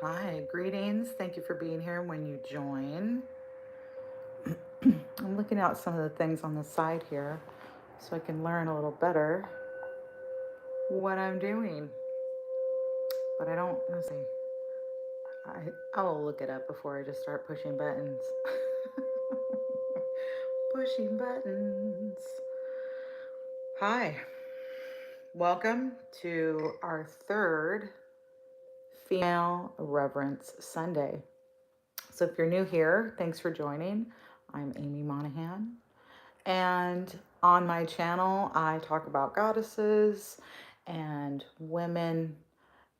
Hi, greetings. Thank you for being here when you join. I'm looking at some of the things on the side here so I can learn a little better what I'm doing. But I don't, let's see, I will look it up before I just start pushing buttons. Pushing buttons. Hi, welcome to our third Female Reverence Sunday. So if you're new here, thanks for joining. I'm Amy Monahan. And on my channel, I talk about goddesses and women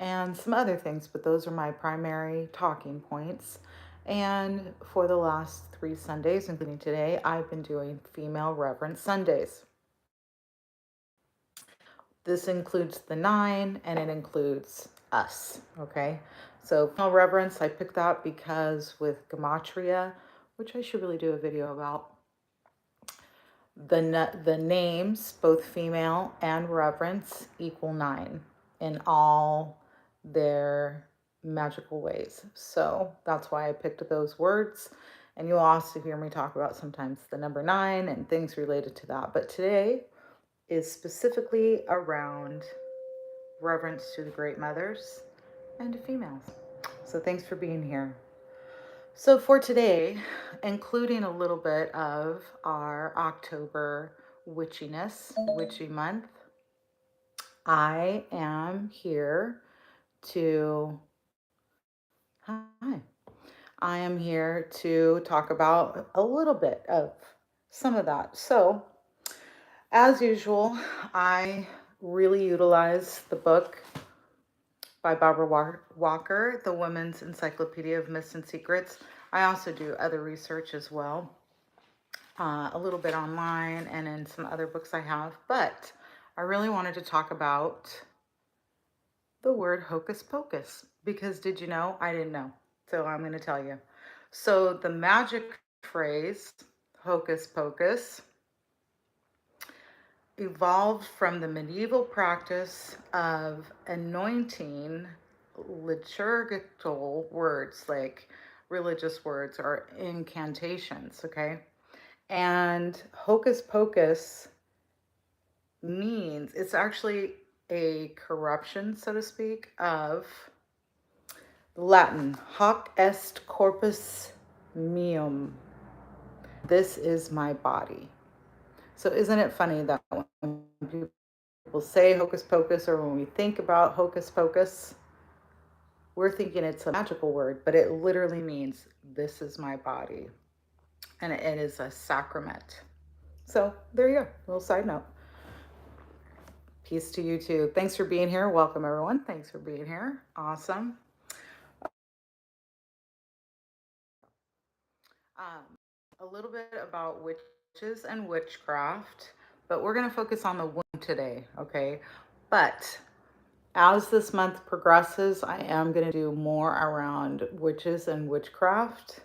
and some other things, but those are my primary talking points. And for the last 3 Sundays, including today, I've been doing Female Reverence Sundays. This includes the 9 and it includes us, okay? So Female Reverence, I picked that because with Gematria, which I should really do a video about, the names, both female and reverence, equal 9 in all their magical ways. So that's why I picked those words. And you'll also hear me talk about sometimes the number 9 and things related to that. But today is specifically around reverence to the great mothers and to females. So thanks for being here. So for today, including a little bit of our October witchiness, witchy month, I am here to, hi, I am here to talk about a little bit of some of that. So as usual, I really utilize the book by Barbara Walker, The Women's Encyclopedia of Myths and Secrets. I also do other research as well, a little bit online and in some other books I have. But I really wanted to talk about the word hocus pocus because did you know? I didn't know. So I'm going to tell you. So the magic phrase hocus pocus evolved from the medieval practice of anointing liturgical words like religious words or incantations, okay? And hocus pocus means it's actually a corruption, so to speak, of Latin hoc est corpus meum. This is my body. So isn't it funny that when people say hocus pocus or when we think about hocus pocus, we're thinking it's a magical word, but it literally means this is my body. And it is a sacrament. So there you go. Little side note. Peace to you too. Thanks for being here. Welcome everyone. Thanks for being here. Awesome. A little bit about witches and witchcraft, but we're going to focus on the womb today, okay? But as this month progresses, I am going to do more around witches and witchcraft.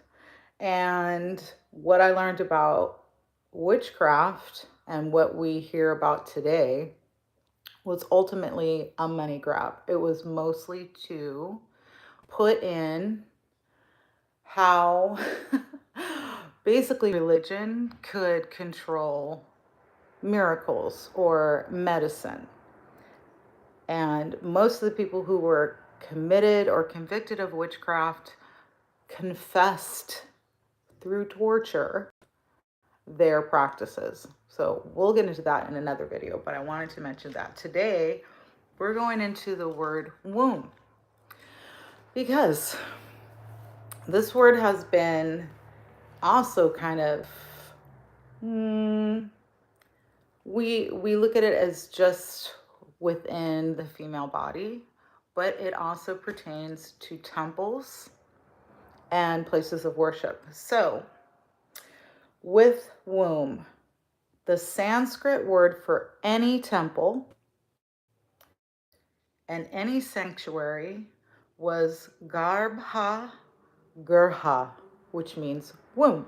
And what I learned about witchcraft and what we hear about today was ultimately a money grab. It was mostly to put in how basically religion could control miracles or medicine. And most of the people who were committed or convicted of witchcraft confessed through torture their practices. So we'll get into that in another video, but I wanted to mention that today we're going into the word womb because this word has been also kind of we look at it as just within the female body, but it also pertains to temples and places of worship. So with womb, the Sanskrit word for any temple and any sanctuary was garbha gurha, which means womb.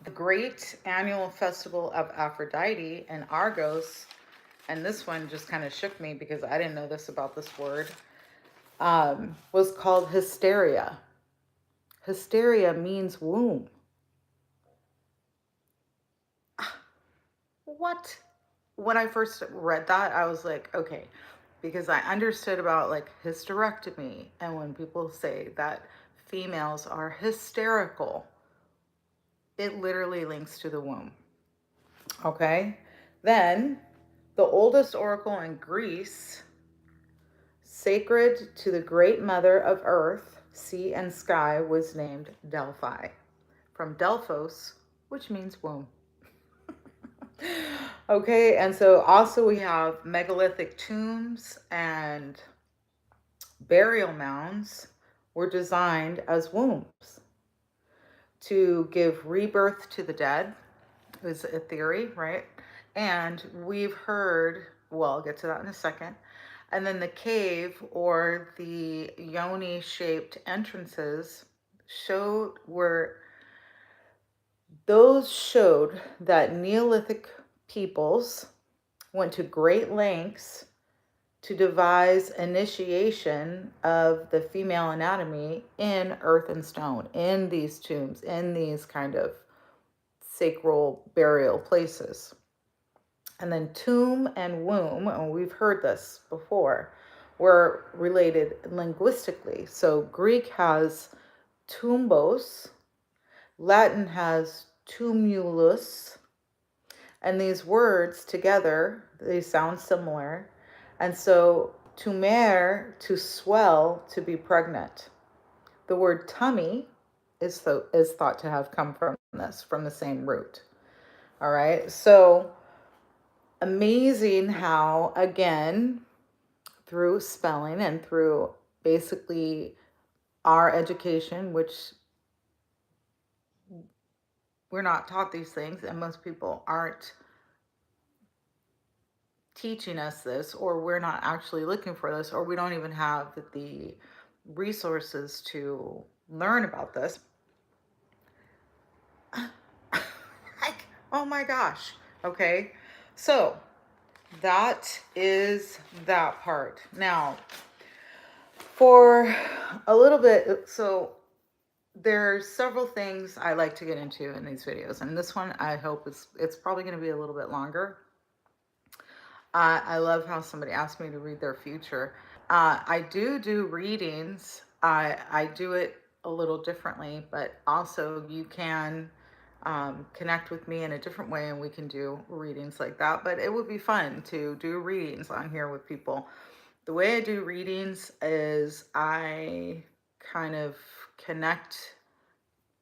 The great annual festival of Aphrodite and Argos, and this one just kind of shook me because I didn't know this about this word. was called hysteria. Hysteria means womb. What? When I first read that, I was like, okay, because I understood about like hysterectomy, and when people say that females are hysterical, it literally links to the womb. Okay? Then, the oldest oracle in Greece, sacred to the great mother of earth, sea, and sky, was named Delphi, from Delphos, which means womb. Okay, and so also we have megalithic tombs and burial mounds were designed as wombs to give rebirth to the dead, is a theory, right? And we've heard, well, I'll get to that in a second. And then the cave or the yoni shaped entrances showed that Neolithic peoples went to great lengths to devise initiation of the female anatomy in earth and stone, in these tombs, in these kind of sacral burial places. And then tomb and womb, and we've heard this before, were related linguistically. So Greek has tumbos, Latin has tumulus, and these words together, they sound similar. And so tumer, to swell, to be pregnant. The word tummy is thought to have come from this, from the same root. All right. So amazing how, again, through spelling and through basically our education, which we're not taught these things, and most people aren't teaching us this, or we're not actually looking for this, or we don't even have the resources to learn about this. Like, oh my gosh. Okay. So that is that part. Now, for a little bit, so there's several things I like to get into in these videos, and this one I hope it's probably going to be a little bit longer. I love how somebody asked me to read their future. I do readings. I do it a little differently, but also you can connect with me in a different way, and we can do readings like that. But it would be fun to do readings on here with people. The way I do readings is I kind of connect.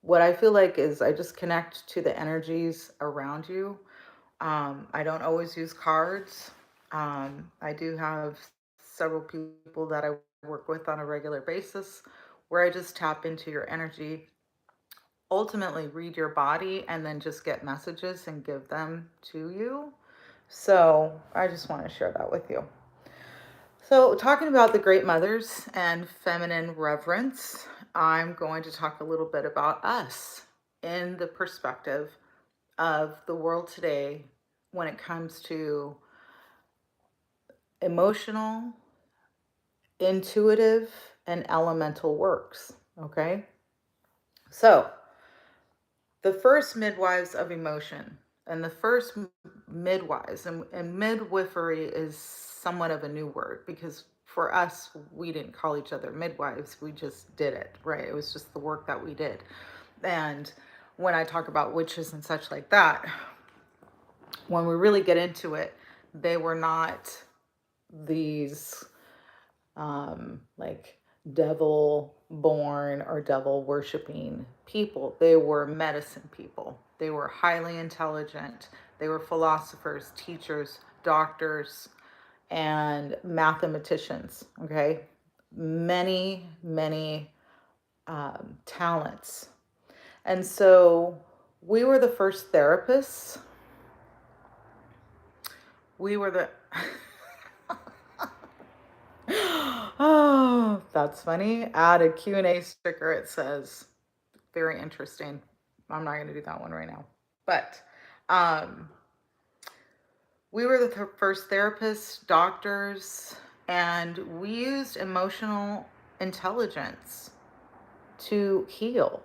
What I feel like is I just connect to the energies around you. I don't always use cards. I do have several people that I work with on a regular basis where I just tap into your energy, ultimately read your body, and then just get messages and give them to you. So I just want to share that with you. So, talking about the great mothers and feminine reverence, I'm going to talk a little bit about us in the perspective of the world today when it comes to emotional, intuitive, and elemental works. Okay. So, the first midwives of emotion, and the first midwives, and midwifery is somewhat of a new word because for us, we didn't call each other midwives. We just did it, right? It was just the work that we did. And when I talk about witches and such like that, when we really get into it, they were not these like devil born or devil worshiping people. They were medicine people. They were highly intelligent. They were philosophers, teachers, doctors, and mathematicians. Okay. Many talents. And so we were the first therapists. We were the. Oh, that's funny. Add a Q&A sticker. It says, very interesting. I'm not going to do that one right now. But um, we were the first therapists, doctors, And we used emotional intelligence to heal.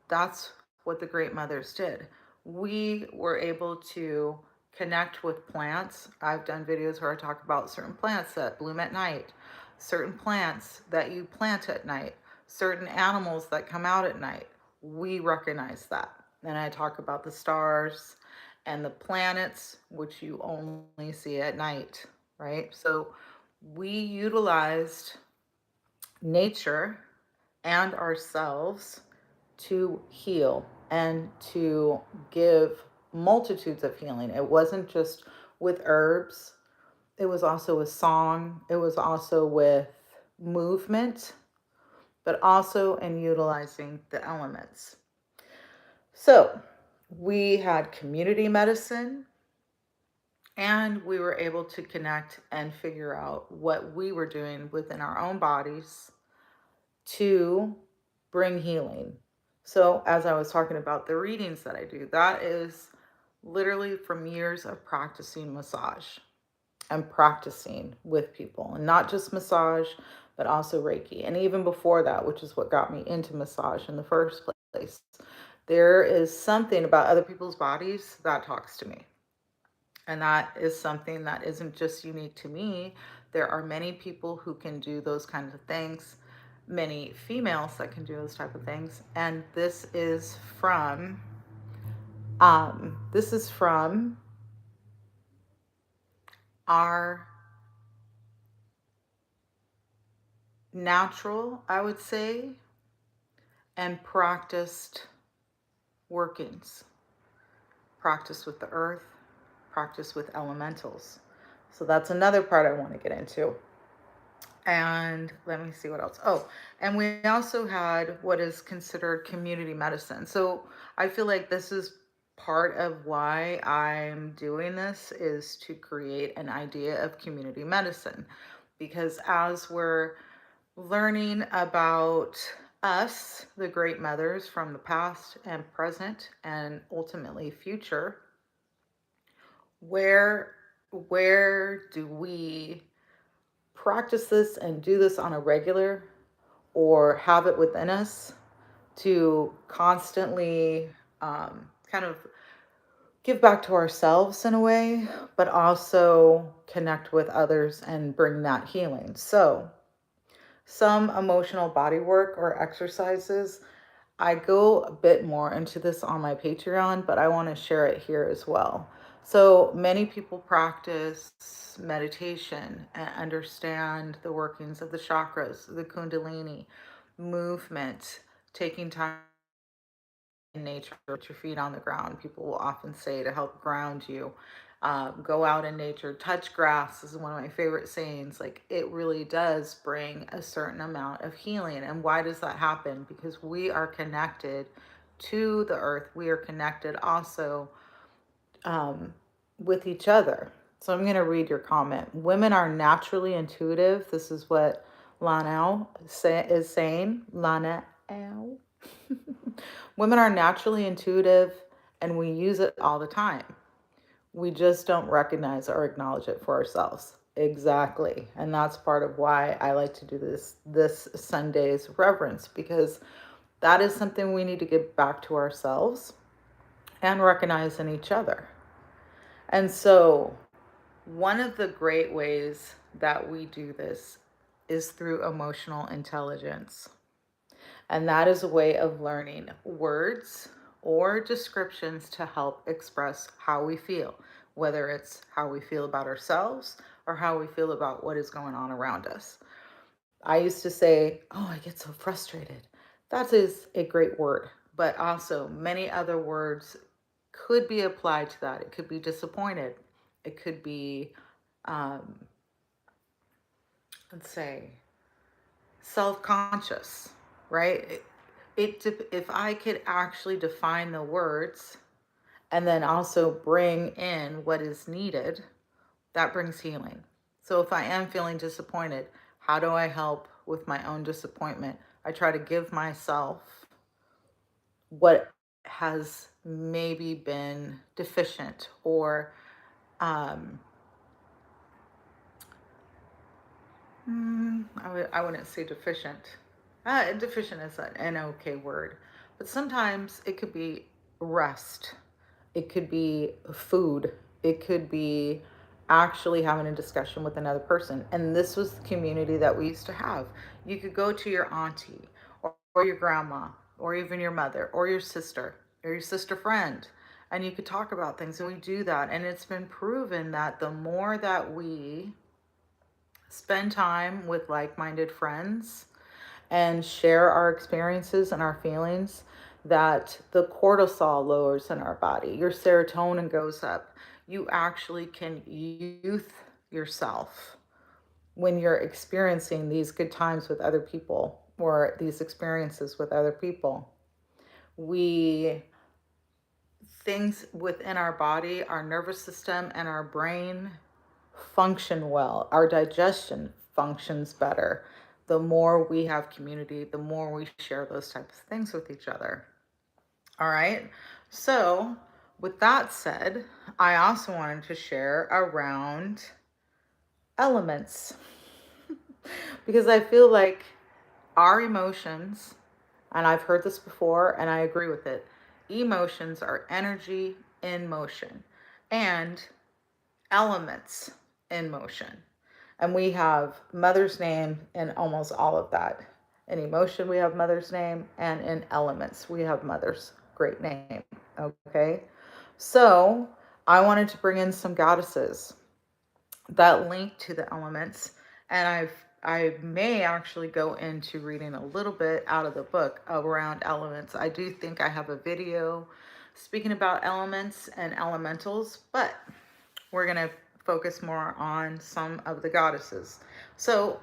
That's what the great mothers did. We were able to connect with plants. I've done videos where I talk about certain plants that bloom at night, certain plants that you plant at night, certain animals that come out at night. We recognize that. And I talk about the stars and the planets, which you only see at night, right? So we utilized nature and ourselves to heal and to give multitudes of healing. It wasn't just with herbs, it was also with song, it was also with movement, but also in utilizing the elements. So we had community medicine, and we were able to connect and figure out what we were doing within our own bodies to bring healing. So, as I was talking about the readings that I do, that is literally from years of practicing massage and practicing with people, and not just massage, but also Reiki. And even before that, which is what got me into massage in the first place, there is something about other people's bodies that talks to me. And that is something that isn't just unique to me. There are many people who can do those kinds of things, many females that can do those type of things. And this is from our natural, I would say, and practiced workings. Practice with the earth, practice with elementals. So that's another part I want to get into. And let me see what else. Oh, and we also had what is considered community medicine. So I feel like this is part of why I'm doing this, is to create an idea of community medicine. Because as we're learning about us, the great mothers from the past and present and ultimately future, where where do we practice this and do this on a regular, or have it within us to constantly kind of give back to ourselves in a way, but also connect with others and bring that healing. So, some emotional body work or exercises, I go a bit more into this on my Patreon, but I want to share it here as well. So many people practice meditation and understand the workings of the chakras, the Kundalini, movement, taking time in nature, put your feet on the ground. People will often say to help ground you. Go out in nature, touch grass is one of my favorite sayings. Like, it really does bring a certain amount of healing. And why does that happen? Because we are connected to the earth. We are connected also um, with each other. So I'm going to read your comment. Women are naturally intuitive. This is what is saying. Lana Women are naturally intuitive, and we use it all the time. We just don't recognize or acknowledge it for ourselves. Exactly. And that's part of why I like to do this Sunday's reverence, because that is something we need to give back to ourselves and recognize in each other. And so, one of the great ways that we do this is through emotional intelligence. And that is a way of learning words or descriptions to help express how we feel, whether it's how we feel about ourselves or how we feel about what is going on around us. I used to say, "Oh, I get so frustrated." That is a great word, but also many other words could be applied to that. It could be disappointed, it could be, um, let's say, self-conscious, right? If I could actually define the words and then also bring in what is needed, that brings healing. So if I am feeling disappointed, how do I help with my own disappointment? I try to give myself what has maybe been deficient, or um, I wouldn't say deficient. Deficient is an okay word, but sometimes it could be rest. It could be food. It could be actually having a discussion with another person. And this was the community that we used to have. You could go to your auntie or your grandma or even your mother or your sister friend, and you could talk about things. And we do that. And it's been proven that the more that we spend time with like minded friends and share our experiences and our feelings, that the cortisol lowers in our body, your serotonin goes up. You actually can youth yourself when you're experiencing these good times with other people or these experiences with other people. We things within our body, our nervous system, and our brain function well. Our digestion functions better. The more we have community, the more we share those types of things with each other. All right. So, with that said, I also wanted to share around elements because I feel like our emotions, and I've heard this before and I agree with it, emotions are energy in motion and elements in motion. And we have mother's name in almost all of that. In emotion, we have mother's name, and in elements, we have mother's great name. Okay. So I wanted to bring in some goddesses that link to the elements. And I may actually go into reading a little bit out of the book around elements. I do think I have a video speaking about elements and elementals, but we're going to focus more on some of the goddesses. So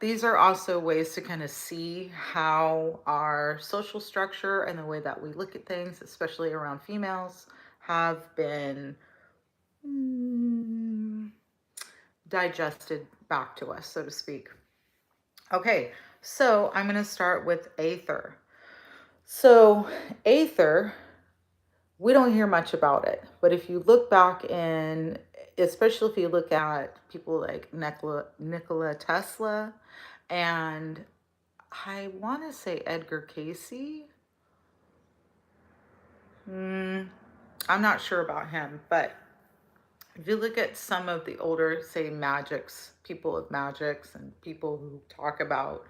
these are also ways to kind of see how our social structure and the way that we look at things, especially around females, have been mm, digested back to us, so to speak. Okay, so I'm going to start with Aether. So, Aether, we don't hear much about it, but if you look back in, especially if you look at people like Nikola Tesla, and I want to say Edgar Casey. I'm not sure about him, but if you look at some of the older, say, magics, people of magics, and people who talk about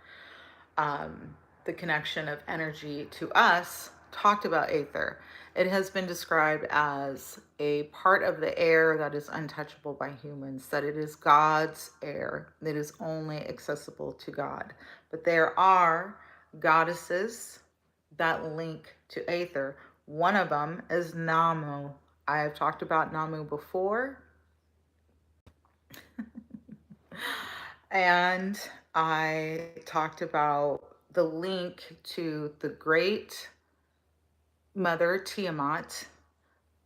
the connection of energy to us, talked about aether. It has been described as a part of the air that is untouchable by humans, that it is God's air, that is only accessible to God. But there are goddesses that link to aether. One of them is Namu. I have talked about Namu before. And I talked about the link to the great mother Tiamat.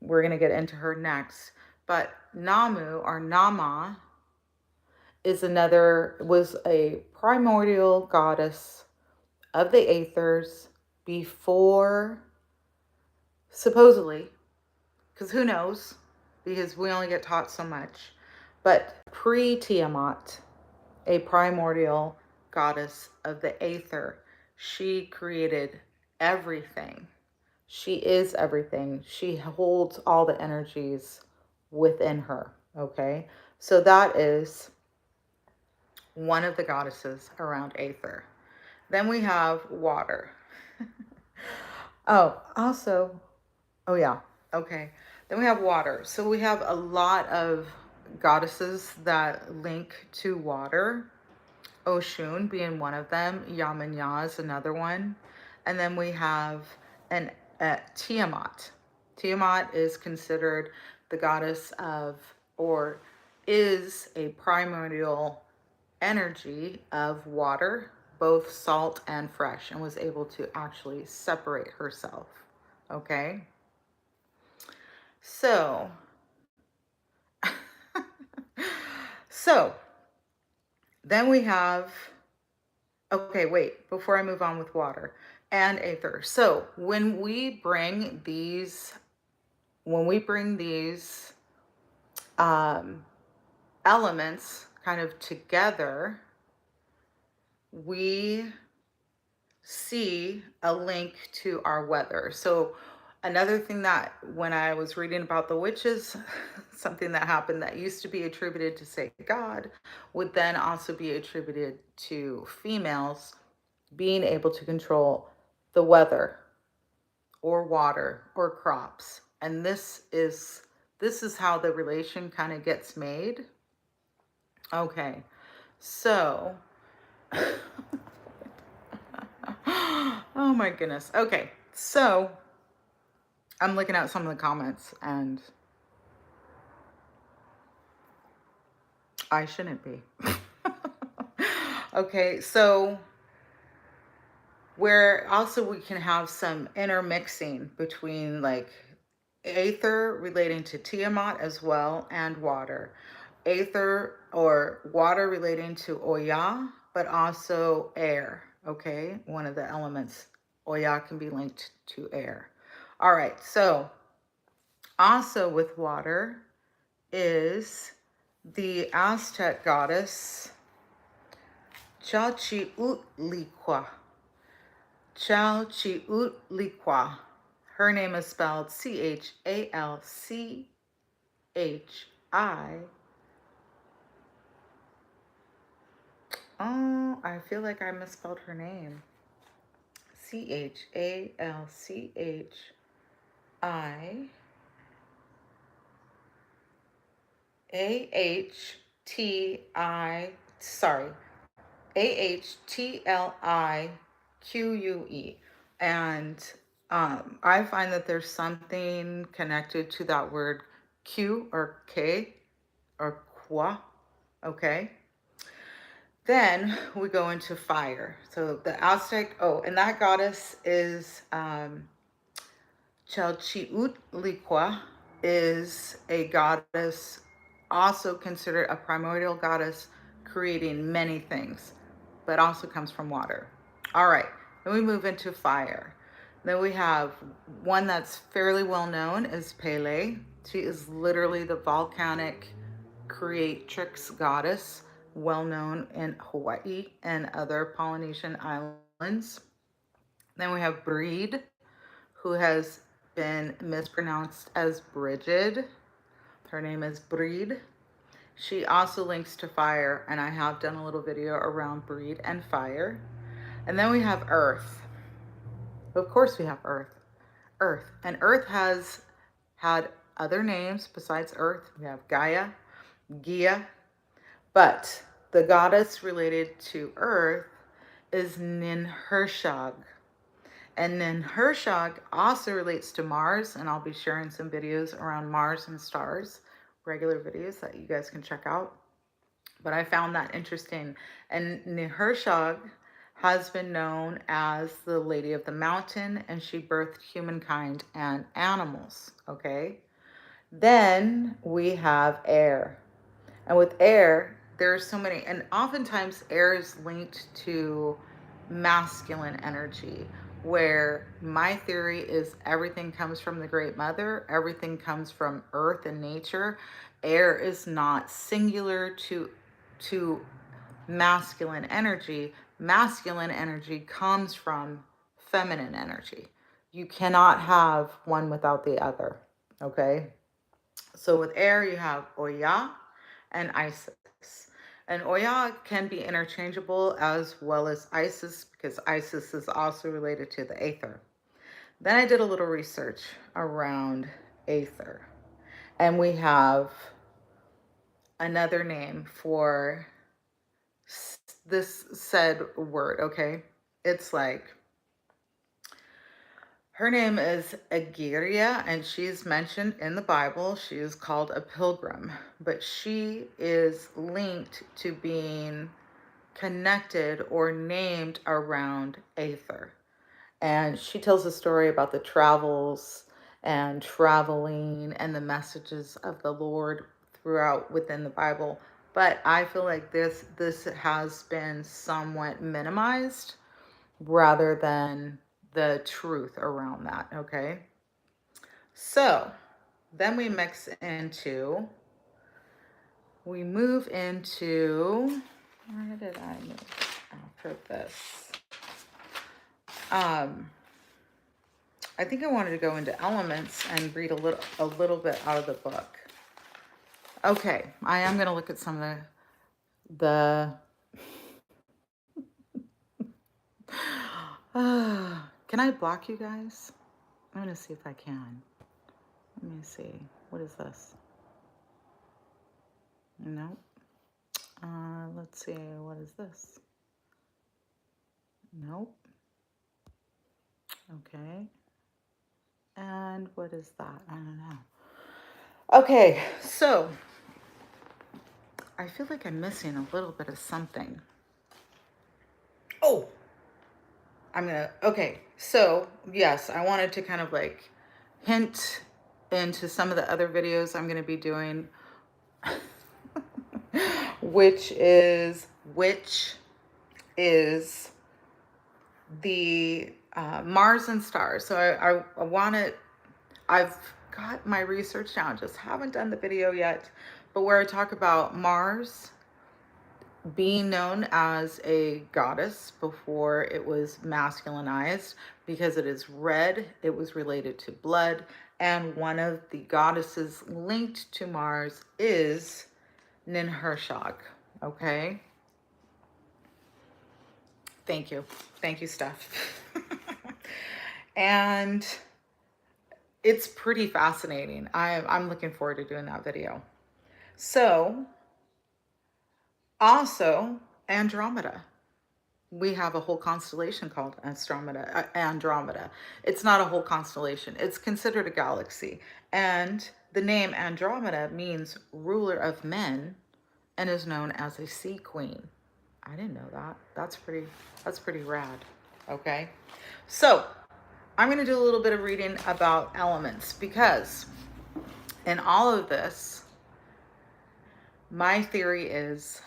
We're going to get into her next. But Namu or Nama was a primordial goddess of the Aethers before, supposedly, because who knows, because we only get taught so much, but pre Tiamat, a primordial goddess of the Aether. She created everything. She is everything. She holds all the energies within her. Okay. So that is one of the goddesses around Aether. Then we have water. Oh, also, oh yeah. Okay. Then we have water. So we have a lot of goddesses that link to water. Oshun being one of them, Yamanya is another one, and then we have an Tiamat. Tiamat is considered the goddess of, or is a primordial energy of water, both salt and fresh, and was able to actually separate herself. Okay, so so then we have, okay, wait, before I move on with water and aether. So when we bring these um, elements kind of together, we see a link to our weather. So another thing that when I was reading about the witches, something that happened that used to be attributed to, say, God, would then also be attributed to females being able to control the weather or water or crops. And this is how the relation kind of gets made. Okay. So oh my goodness. Okay. So I'm looking at some of the comments and I shouldn't be. Okay, so where also we can have some intermixing between like aether relating to Tiamat as well and water. Aether or water relating to Oya, but also air, okay? One of the elements. Oya can be linked to air. All right, so also with water is the Aztec goddess Chalchiutlicue. Chalchiutlicue. Her name is spelled Chalchi. Oh, I feel like I misspelled her name. Chalchiahti. Sorry, Ahtlique. And I find that there's something connected to that word Q or K or qua. Okay. Then we go into fire. So the Aztec, and that goddess is Chalchiutlicue, is a goddess, also considered a primordial goddess, creating many things, but also comes from water. All right, then we move into fire. Then we have one that's fairly well known is Pele. She is literally the volcanic creatrix goddess, well known in Hawaii and other Polynesian islands. Then we have Breed, who has been mispronounced as Brigid. Her name is Breed. She also links to fire, and I have done a little video around Breed and fire. And then we have Earth. Of course, we have Earth. Earth. And Earth has had other names besides Earth. We have Gaia, Gia, but the goddess related to Earth is Ninhursag. And Ninhursag also relates to Mars, and I'll be sharing some videos around Mars and stars, regular videos that you guys can check out. But I found that interesting. And Ninhursag has been known as the Lady of the Mountain, and she birthed humankind and animals, okay? Then we have air. And with air, there's so many, and oftentimes air is linked to masculine energy, where my theory is everything comes from the Great Mother, everything comes from earth and nature. Air is not singular to masculine energy. Masculine energy comes from feminine energy. You cannot have one without the other, okay? So with air, you have Oya and Isis. And Oya can be interchangeable as well as Isis, because Isis is also related to the Aether. Then I did a little research around Aether. And we have another name for this said word, okay? It's like, her name is Agiria, and she's mentioned in the Bible. She is called a pilgrim, but she is linked to being connected or named around Aether. And she tells a story about the travels and traveling and the messages of the Lord throughout within the Bible. But I feel like this has been somewhat minimized rather than the truth around that, okay? So then we mix into we move into, where did I move after this? I think I wanted to go into elements and read a little bit out of the book. Okay, I am going to look at some of the can I block you guys? I'm going to see if I can. Let me see. What is this? No. Let's see. What is this? Nope. Okay. And what is that? I don't know. Okay, so I feel like I'm missing a little bit of something. Oh, okay, so yes, I wanted to kind of like hint into some of the other videos I'm gonna be doing, which is the Mars and stars. So I wanted, I've got my research down, just haven't done the video yet, but where I talk about Mars being known as a goddess before it was masculinized because it is red, it was related to blood, and one of the goddesses linked to Mars is Ninhursag. Okay, thank you, Steph. And it's pretty fascinating. I'm looking forward to doing that video. So also Andromeda, we have a whole constellation called Andromeda. It's not a whole constellation. It's considered a galaxy. And the name Andromeda means ruler of men and is known as a sea queen. I didn't know that. That's pretty rad. Okay. So I'm going to do a little bit of reading about elements because in all of this, my theory is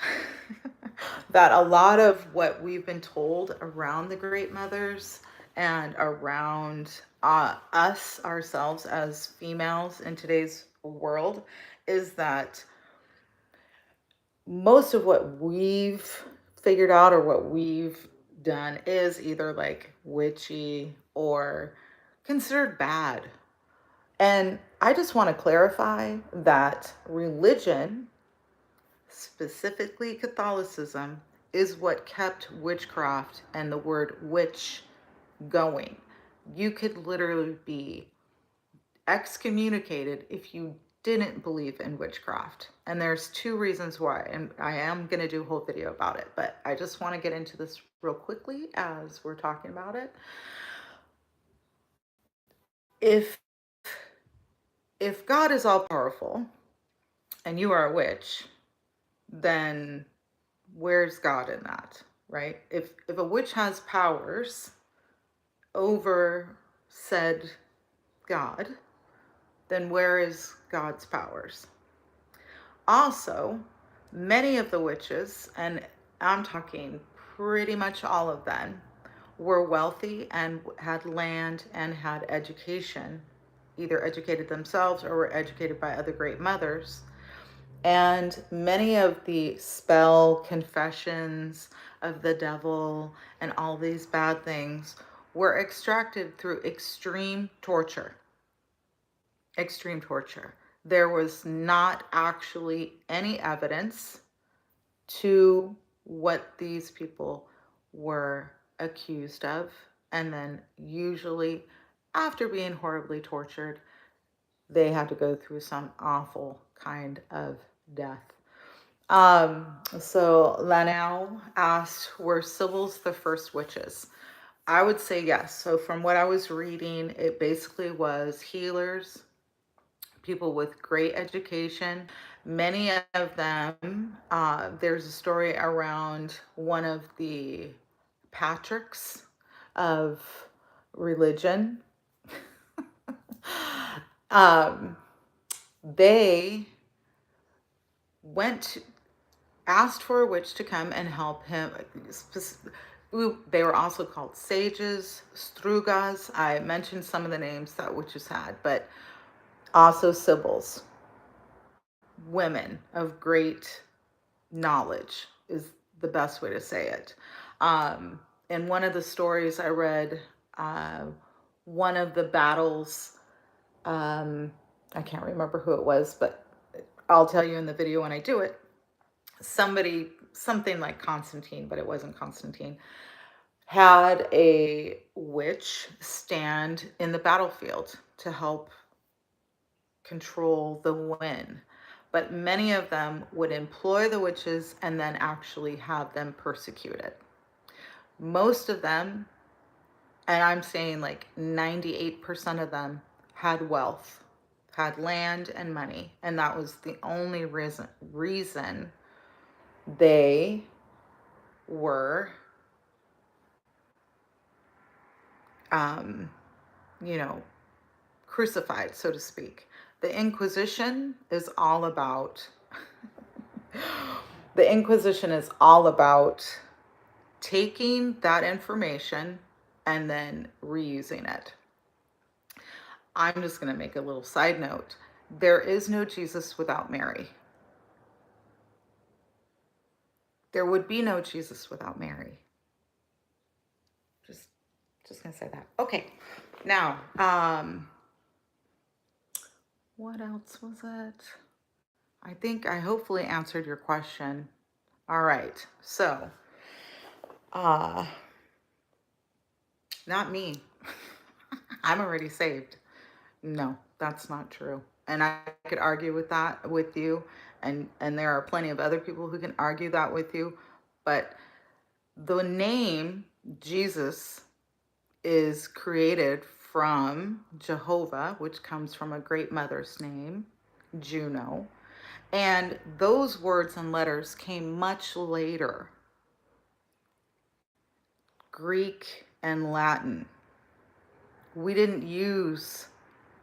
that a lot of what we've been told around the Great Mothers and around us ourselves as females in today's world is that most of what we've figured out or what we've done is either like witchy or considered bad. And I just want to clarify that religion, specifically Catholicism, is what kept witchcraft and the word witch going. You could literally be excommunicated if you didn't believe in witchcraft. And there's two reasons why, and I am going to do a whole video about it, but I just want to get into this real quickly as we're talking about it. If God is all powerful and you are a witch, then where's God in that, right? If a witch has powers over said God, then where is God's powers? Also, many of the witches, and I'm talking pretty much all of them, were wealthy and had land and had education, either educated themselves or were educated by other great mothers. And many of the spell confessions of the devil and all these bad things were extracted through extreme torture. Extreme torture. There was not actually any evidence to what these people were accused of. And then usually after being horribly tortured, they had to go through some awful kind of death. So Lanao asked, were Sibyls the first witches? I would say yes. So from what I was reading, it basically was healers, people with great education. Many of them, there's a story around one of the Patricks of religion. They asked for a witch to come and help him. They were also called sages, strugas. I mentioned some of the names that witches had, but also sibyls. women of great knowledge is the best way to say it. Um, in one of the stories I read, uh, one of the battles, I can't remember who it was, but I'll tell you in the video when I do it. Something like Constantine, but it wasn't Constantine, had a witch stand in the battlefield to help control the wind. But many of them would employ the witches and then actually have them persecuted. Most of them, and I'm saying like 98% of them, had wealth, had land and money. And that was the only reason they were, um, you know, crucified, so to speak. The Inquisition is all about the Inquisition is all about taking that information and then reusing it. I'm just going to make a little side note. There is no Jesus without Mary. There would be no Jesus without Mary. Just going to say that. Okay. Now, what else was it? I think I hopefully answered your question. All right. So, not me. I'm already saved. No, that's not true. And I could argue with that with you, and there are plenty of other people who can argue that with you, but the name Jesus is created from Jehovah, which comes from a great mother's name, Juno. And those words and letters came much later. Greek and Latin. We didn't use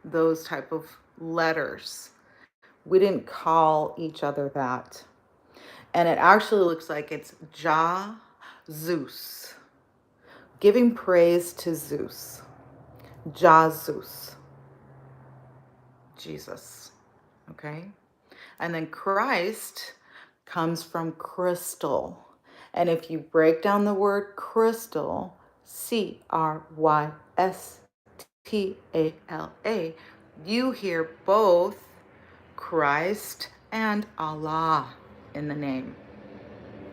those type of letters. We didn't call each other that. And it actually looks like it's Jah Zeus. Giving praise to Zeus. Jah Zeus. Jesus. Okay? And then Christ comes from crystal. And if you break down the word crystal, Crystala, you hear both Christ and Allah in the name.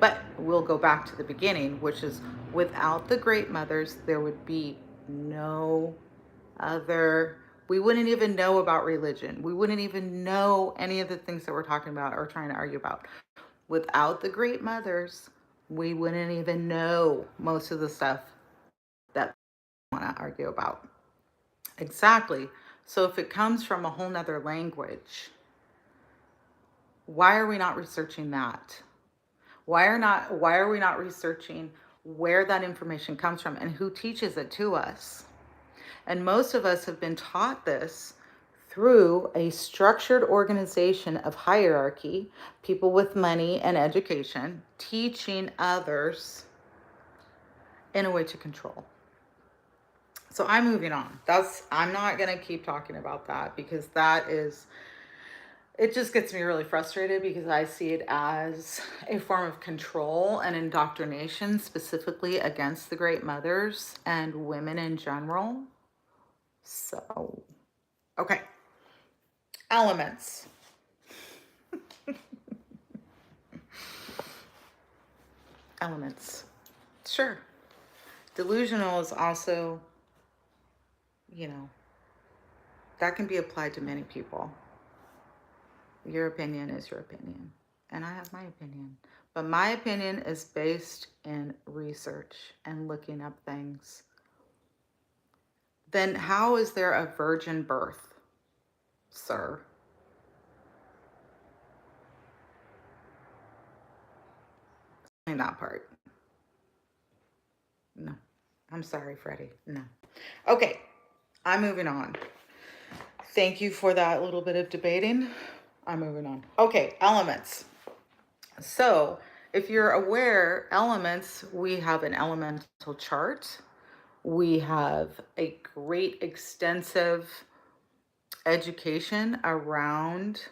But we'll go back to the beginning, which is without the great mothers, there would be no other. We wouldn't even know about religion. We wouldn't even know any of the things that we're talking about or trying to argue about. Without the great mothers, we wouldn't even know most of the stuff that we want to argue about. Exactly. So if it comes from a whole nother language, why are we not researching that? Why are we not researching where that information comes from and who teaches it to us? And most of us have been taught this through a structured organization of hierarchy, people with money and education, teaching others in a way to control. So I'm moving on. I'm not going to keep talking about that because it just gets me really frustrated because I see it as a form of control and indoctrination, specifically against the great mothers and women in general. So, okay. Elements. Elements. Sure. Delusional is also, that can be applied to many people. Your opinion is your opinion, and I have my opinion. But my opinion is based in research and looking up things. Then how is there a virgin birth, sir? In that part. No. I'm sorry, Freddie. No. Okay. I'm moving on. Thank you for that little bit of debating. I'm moving on. Okay, elements. So, if you're aware, elements, we have an elemental chart. We have a great extensive education around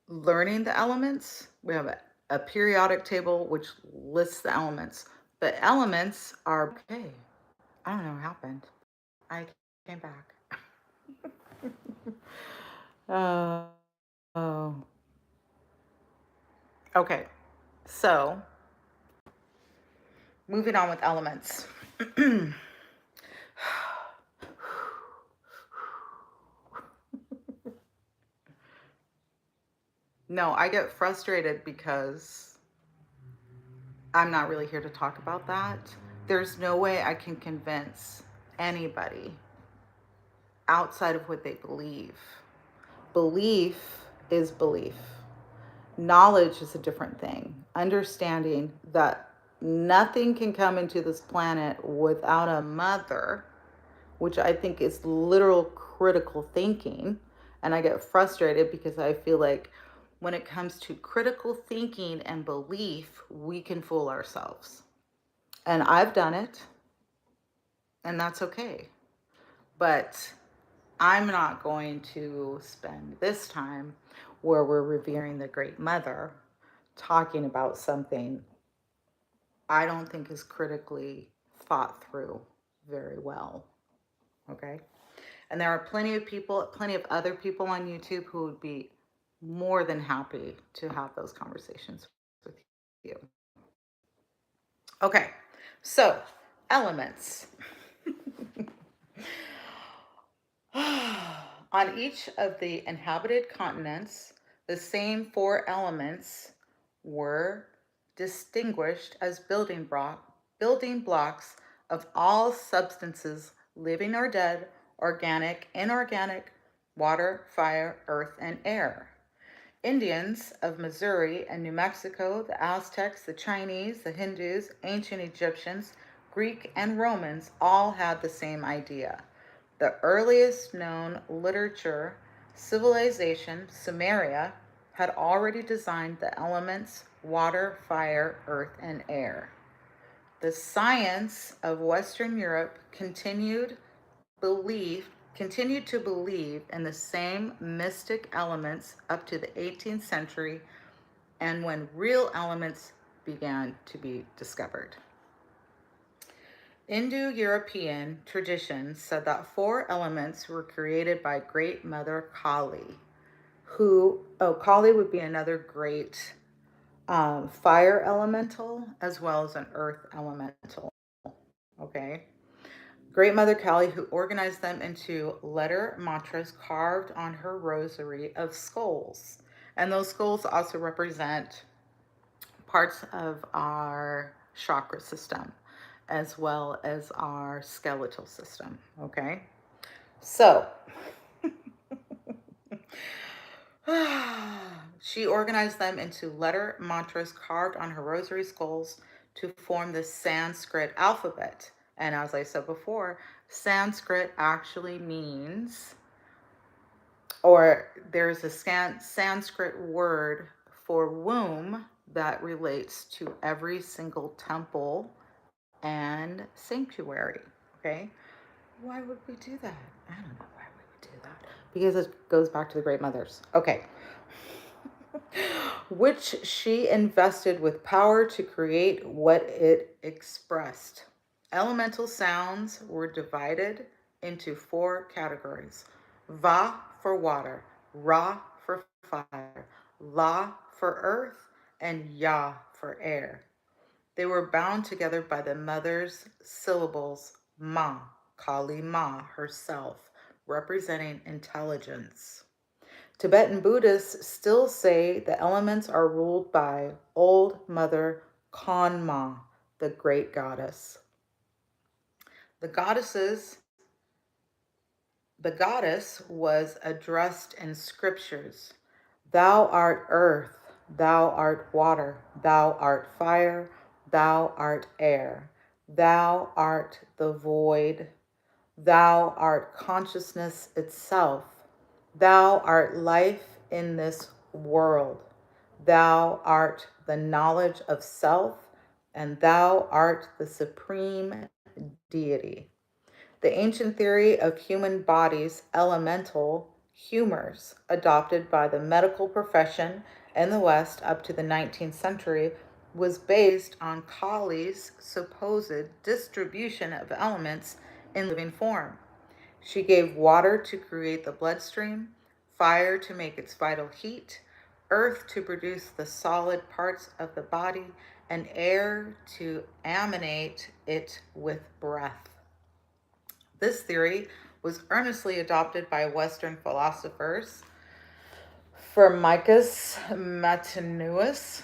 learning the elements. We have a periodic table which lists the elements. The elements are okay. I don't know what happened. I came back. Oh. Okay. So, moving on with elements. No, I get frustrated because I'm not really here to talk about that. There's no way I can convince anybody outside of what they believe. Belief is belief. Knowledge is a different thing. Understanding that nothing can come into this planet without a mother, which I think is literal critical thinking. And I get frustrated because I feel like when it comes to critical thinking and belief, we can fool ourselves. And I've done it, and that's okay. But I'm not going to spend this time where we're revering the Great Mother talking about something I don't think is critically thought through very well. Okay. And there are plenty of people, plenty of other people on YouTube who would be more than happy to have those conversations with you. Okay. So, elements. On each of the inhabited continents, the same four elements were distinguished as building blocks of all substances, living or dead, organic, inorganic, water, fire, earth, and air. Indians of Missouri and New Mexico, the Aztecs, the Chinese, the Hindus, ancient Egyptians, Greek, and Romans all had the same idea. The earliest known literature civilization, Sumeria, had already designed the elements water, fire, earth, and air. The science of Western Europe continued to believe in the same mystic elements up to the 18th century and when real elements began to be discovered. Indo-European tradition said that four elements were created by Great Mother Kali, Kali would be another great fire elemental as well as an earth elemental. Okay. Great Mother Kali, who organized them into letter mantras carved on her rosary of skulls. And those skulls also represent parts of our chakra system as well as our skeletal system. Okay. So, she organized them into letter mantras carved on her rosary skulls to form the Sanskrit alphabet. And as I said before, Sanskrit actually means, or there's a Sanskrit word for womb that relates to every single temple and sanctuary. Okay. Why would we do that? I don't know why we would do that. Because it goes back to the Great Mothers. Okay. Which she invested with power to create what it expressed. Elemental sounds were divided into four categories: Va for water, Ra for fire, La for earth, and Ya for air. They were bound together by the mother's syllables, Ma, Kali Ma herself, representing intelligence. Tibetan Buddhists still say the elements are ruled by Old Mother Kanma, the great goddess. The goddesses the goddess was addressed in scriptures. Thou art earth, thou art water, thou art fire, thou art air, thou art the void, thou art consciousness itself, thou art life in this world, thou art the knowledge of self, and thou art the supreme deity. The ancient theory of human bodies, elemental, Humors, adopted by the medical profession in the West up to the 19th century, was based on Kali's supposed distribution of elements in living form. She gave water to create the bloodstream, fire to make its vital heat, earth to produce the solid parts of the body, and air to animate it with breath. This theory was earnestly adopted by Western philosophers Firmicus Maternuus.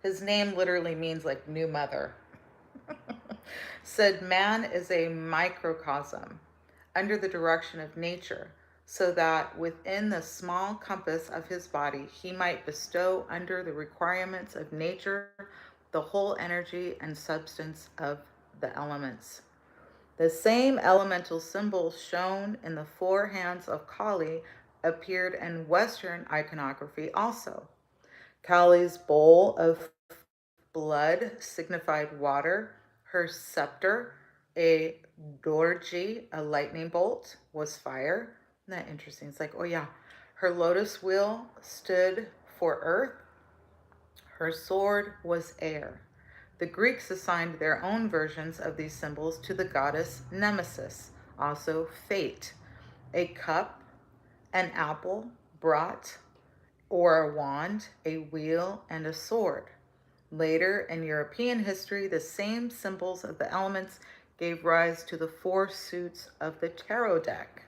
His name literally means like new mother. Said man is a microcosm under the direction of nature, so that within the small compass of his body he might bestow under the requirements of nature the whole energy and substance of the elements. The same elemental symbols shown in the four hands of Kali appeared in Western iconography also. Kali's bowl of blood signified water. Her scepter, a dorji, a lightning bolt, was fire. Isn't that interesting? It's like, oh yeah. Her lotus wheel stood for earth. Her sword was air. The Greeks assigned their own versions of these symbols to the goddess Nemesis, also fate. A cup, an apple, brought, or a wand, a wheel, and a sword. Later in European history, the same symbols of the elements gave rise to the four suits of the tarot deck.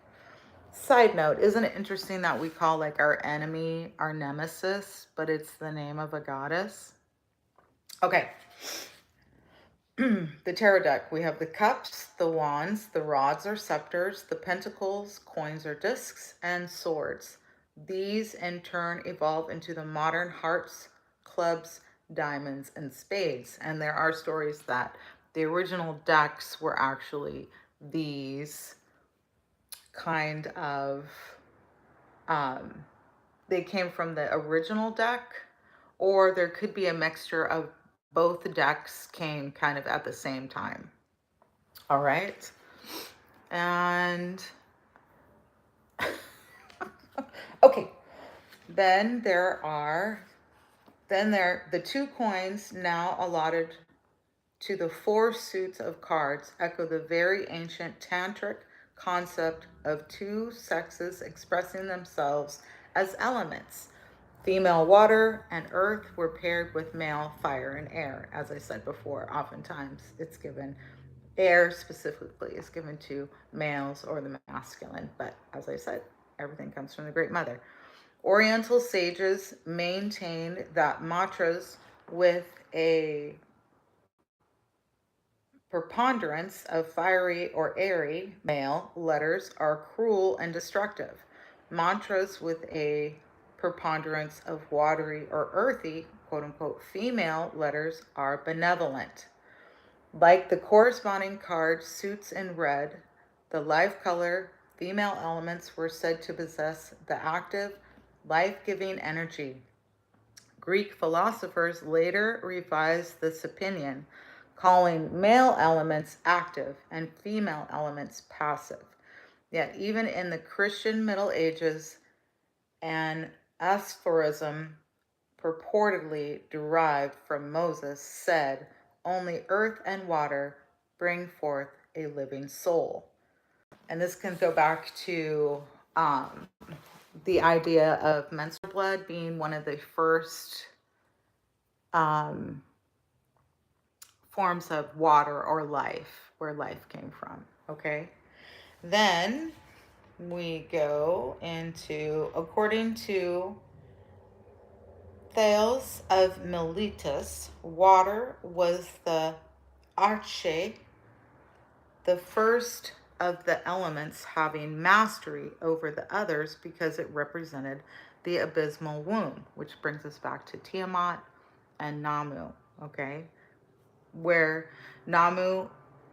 Side note, isn't it interesting that we call like our enemy our nemesis, but it's the name of a goddess? Okay. The tarot deck, we have the cups, the wands, the rods or scepters, the pentacles, coins or discs, and swords. These in turn evolve into the modern hearts, clubs, diamonds, and spades. And there are stories that the original decks were actually these kind of, they came from the original deck, or there could be a mixture of both decks came kind of at the same time. All right. And okay, then the two coins now allotted to the four suits of cards echo the very ancient tantric concept of two sexes expressing themselves as elements. Female water and earth were paired with male fire and air. As I said before, oftentimes it's given, air specifically is given to males or the masculine. But as I said, everything comes from the Great Mother. Oriental sages maintained that mantras with a preponderance of fiery or airy male letters are cruel and destructive. Mantras with a preponderance of watery or earthy, quote unquote, female letters are benevolent. Like the corresponding card suits in red, the life color female elements were said to possess the active, life giving energy. Greek philosophers later revised this opinion, calling male elements active and female elements passive. Yet, even in the Christian Middle Ages, an aphorism purportedly derived from Moses said, "Only earth and water bring forth a living soul." And this can go back to the idea of menstrual blood being one of the first forms of water or life, where life came from. Okay. Then we go into, according to Thales of Miletus, water was the arche, the first of the elements having mastery over the others because it represented the abysmal womb, which brings us back to Tiamat and Namu, okay? Where Namu,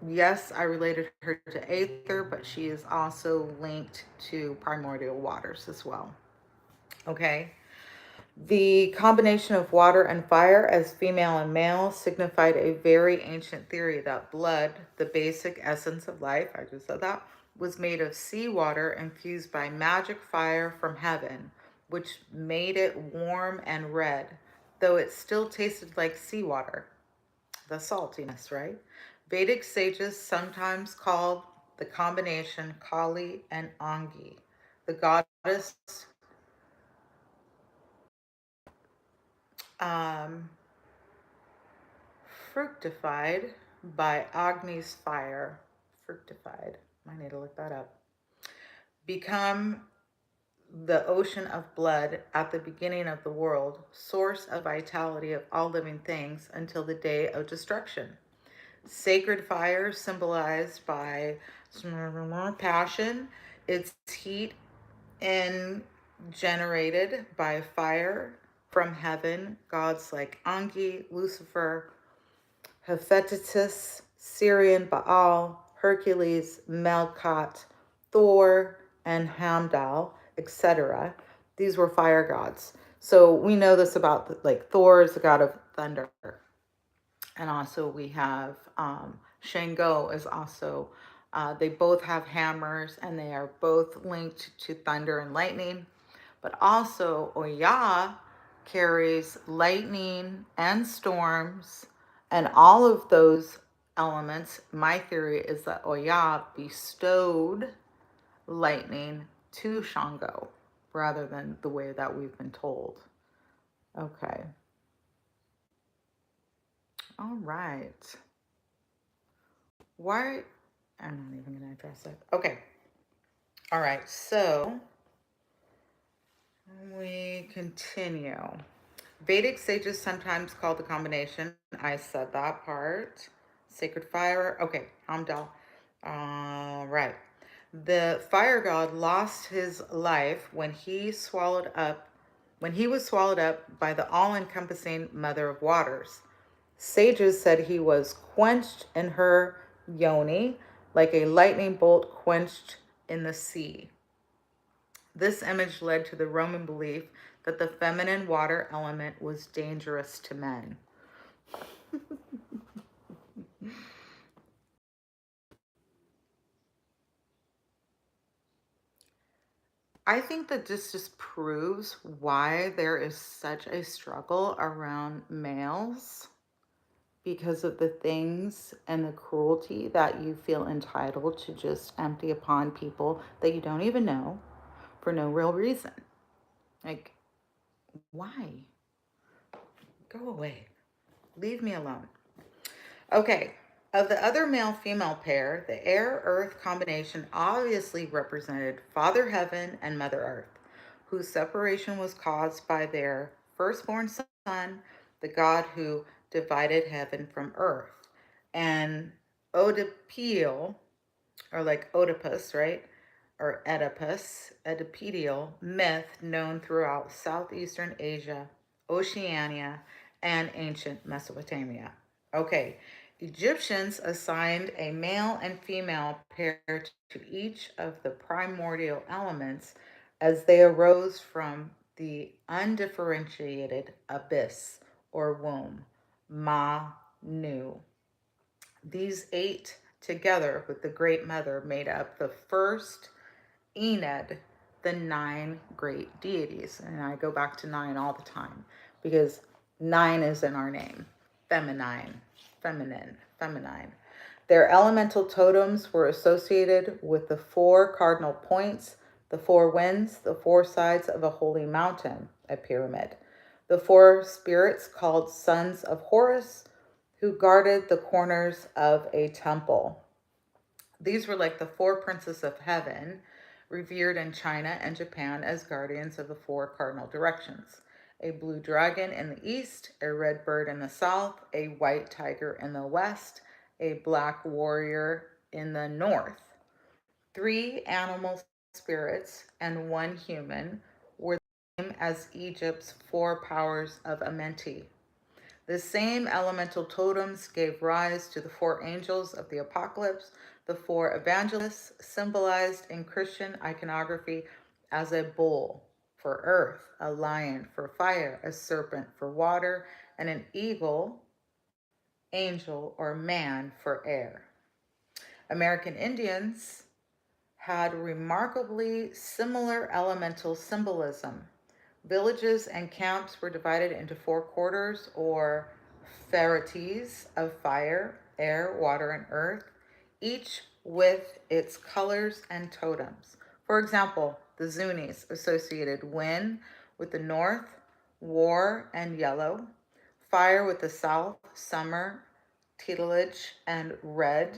yes, I related her to Aether, but she is also linked to primordial waters as well, okay? The combination of water and fire as female and male signified a very ancient theory that blood, the basic essence of life, I just said that, was made of seawater infused by magic fire from heaven, which made it warm and red, though it still tasted like seawater. The saltiness, right? Vedic sages sometimes called the combination Kali and Angi. The goddess um, fructified by Agni's fire. Fructified. I need to look that up. Become the ocean of blood at the beginning of the world, source of vitality of all living things until the day of destruction. Sacred fire symbolized by passion, its heat and generated by fire from heaven, gods like Angi, Lucifer, Hephaestus, Syrian Baal, Hercules, Melkot, Thor, and Hamdal, etc. These were fire gods. So we know this about, like, Thor is the god of thunder. And also we have Shango is also, they both have hammers and they are both linked to thunder and lightning. But also Oya carries lightning and storms and all of those elements. My theory is that Oya bestowed lightning to Shango rather than the way that we've been told. Okay. All right. Why? I'm not even going to address it. Okay. All right. So we continue. Vedic sages sometimes call the combination. I said that part. Sacred fire. Okay. Hamdal. Right. The fire god lost his life when he was swallowed up by the all-encompassing mother of waters. Sages said he was quenched in her yoni, like a lightning bolt quenched in the sea. This image led to the Roman belief that the feminine water element was dangerous to men. I think that this just proves why there is such a struggle around males, because of the things and the cruelty that you feel entitled to just empty upon people that you don't even know for no real reason. Like, why? Go away. Leave me alone. Okay. Of the other male female pair, the air earth combination obviously represented Father Heaven and Mother Earth, whose separation was caused by their firstborn son, the god who divided heaven from earth. And Oedipal, or like Oedipus, right? Or Oedipedial myth known throughout southeastern Asia, Oceania, and ancient Mesopotamia. Okay, Egyptians assigned a male and female pair to each of the primordial elements as they arose from the undifferentiated abyss or womb, Ma Nu. These eight, together with the Great Mother, made up the first Ened, the nine great deities. And I go back to nine all the time because nine is in our name. Feminine, feminine, feminine. Their elemental totems were associated with the four cardinal points, the four winds, the four sides of a holy mountain, a pyramid. The four spirits called sons of Horus, who guarded the corners of a temple. These were like the four princes of heaven, revered in China and Japan as guardians of the four cardinal directions: a blue dragon in the east, a red bird in the south, a white tiger in the west, a black warrior in the north. Three animal spirits and one human were the same as Egypt's four powers of Amenti. The same elemental totems gave rise to the four angels of the apocalypse, the four evangelists, symbolized in Christian iconography as a bull for earth, a lion for fire, a serpent for water, and an eagle, angel, or man for air. American Indians had remarkably similar elemental symbolism. Villages and camps were divided into four quarters or varieties of fire, air, water, and earth, each with its colors and totems. For example, the Zunis associated wind with the north, war and yellow, fire with the south, summer, tillage and red,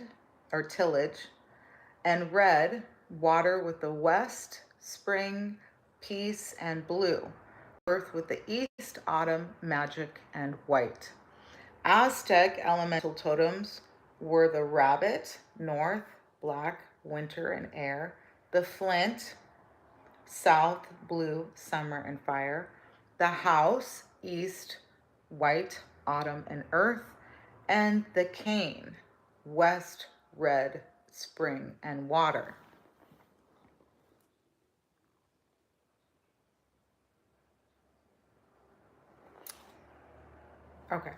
or tillage, and red, water with the west, spring, peace, and blue, earth with the east, autumn, magic, and white. Aztec elemental totems were the rabbit, north, black, winter, and air, the flint, south, blue, summer, and fire, the house, east, white, autumn, and earth, and the cane, west, red, spring, and water. Okay.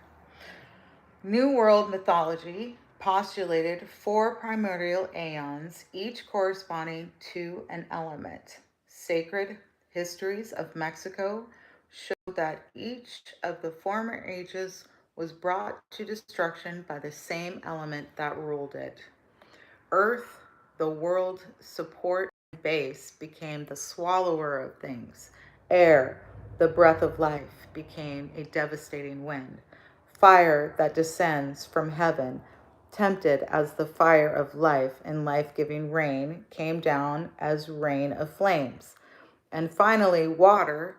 New World mythology postulated four primordial aeons, each corresponding to an element. Sacred histories of Mexico show that each of the former ages was brought to destruction by the same element that ruled it. Earth, the world support and base, became the swallower of things. Air, the breath of life, became a devastating wind. Fire that descends from heaven, tempted as the fire of life and life giving rain, came down as rain of flames. And finally, water,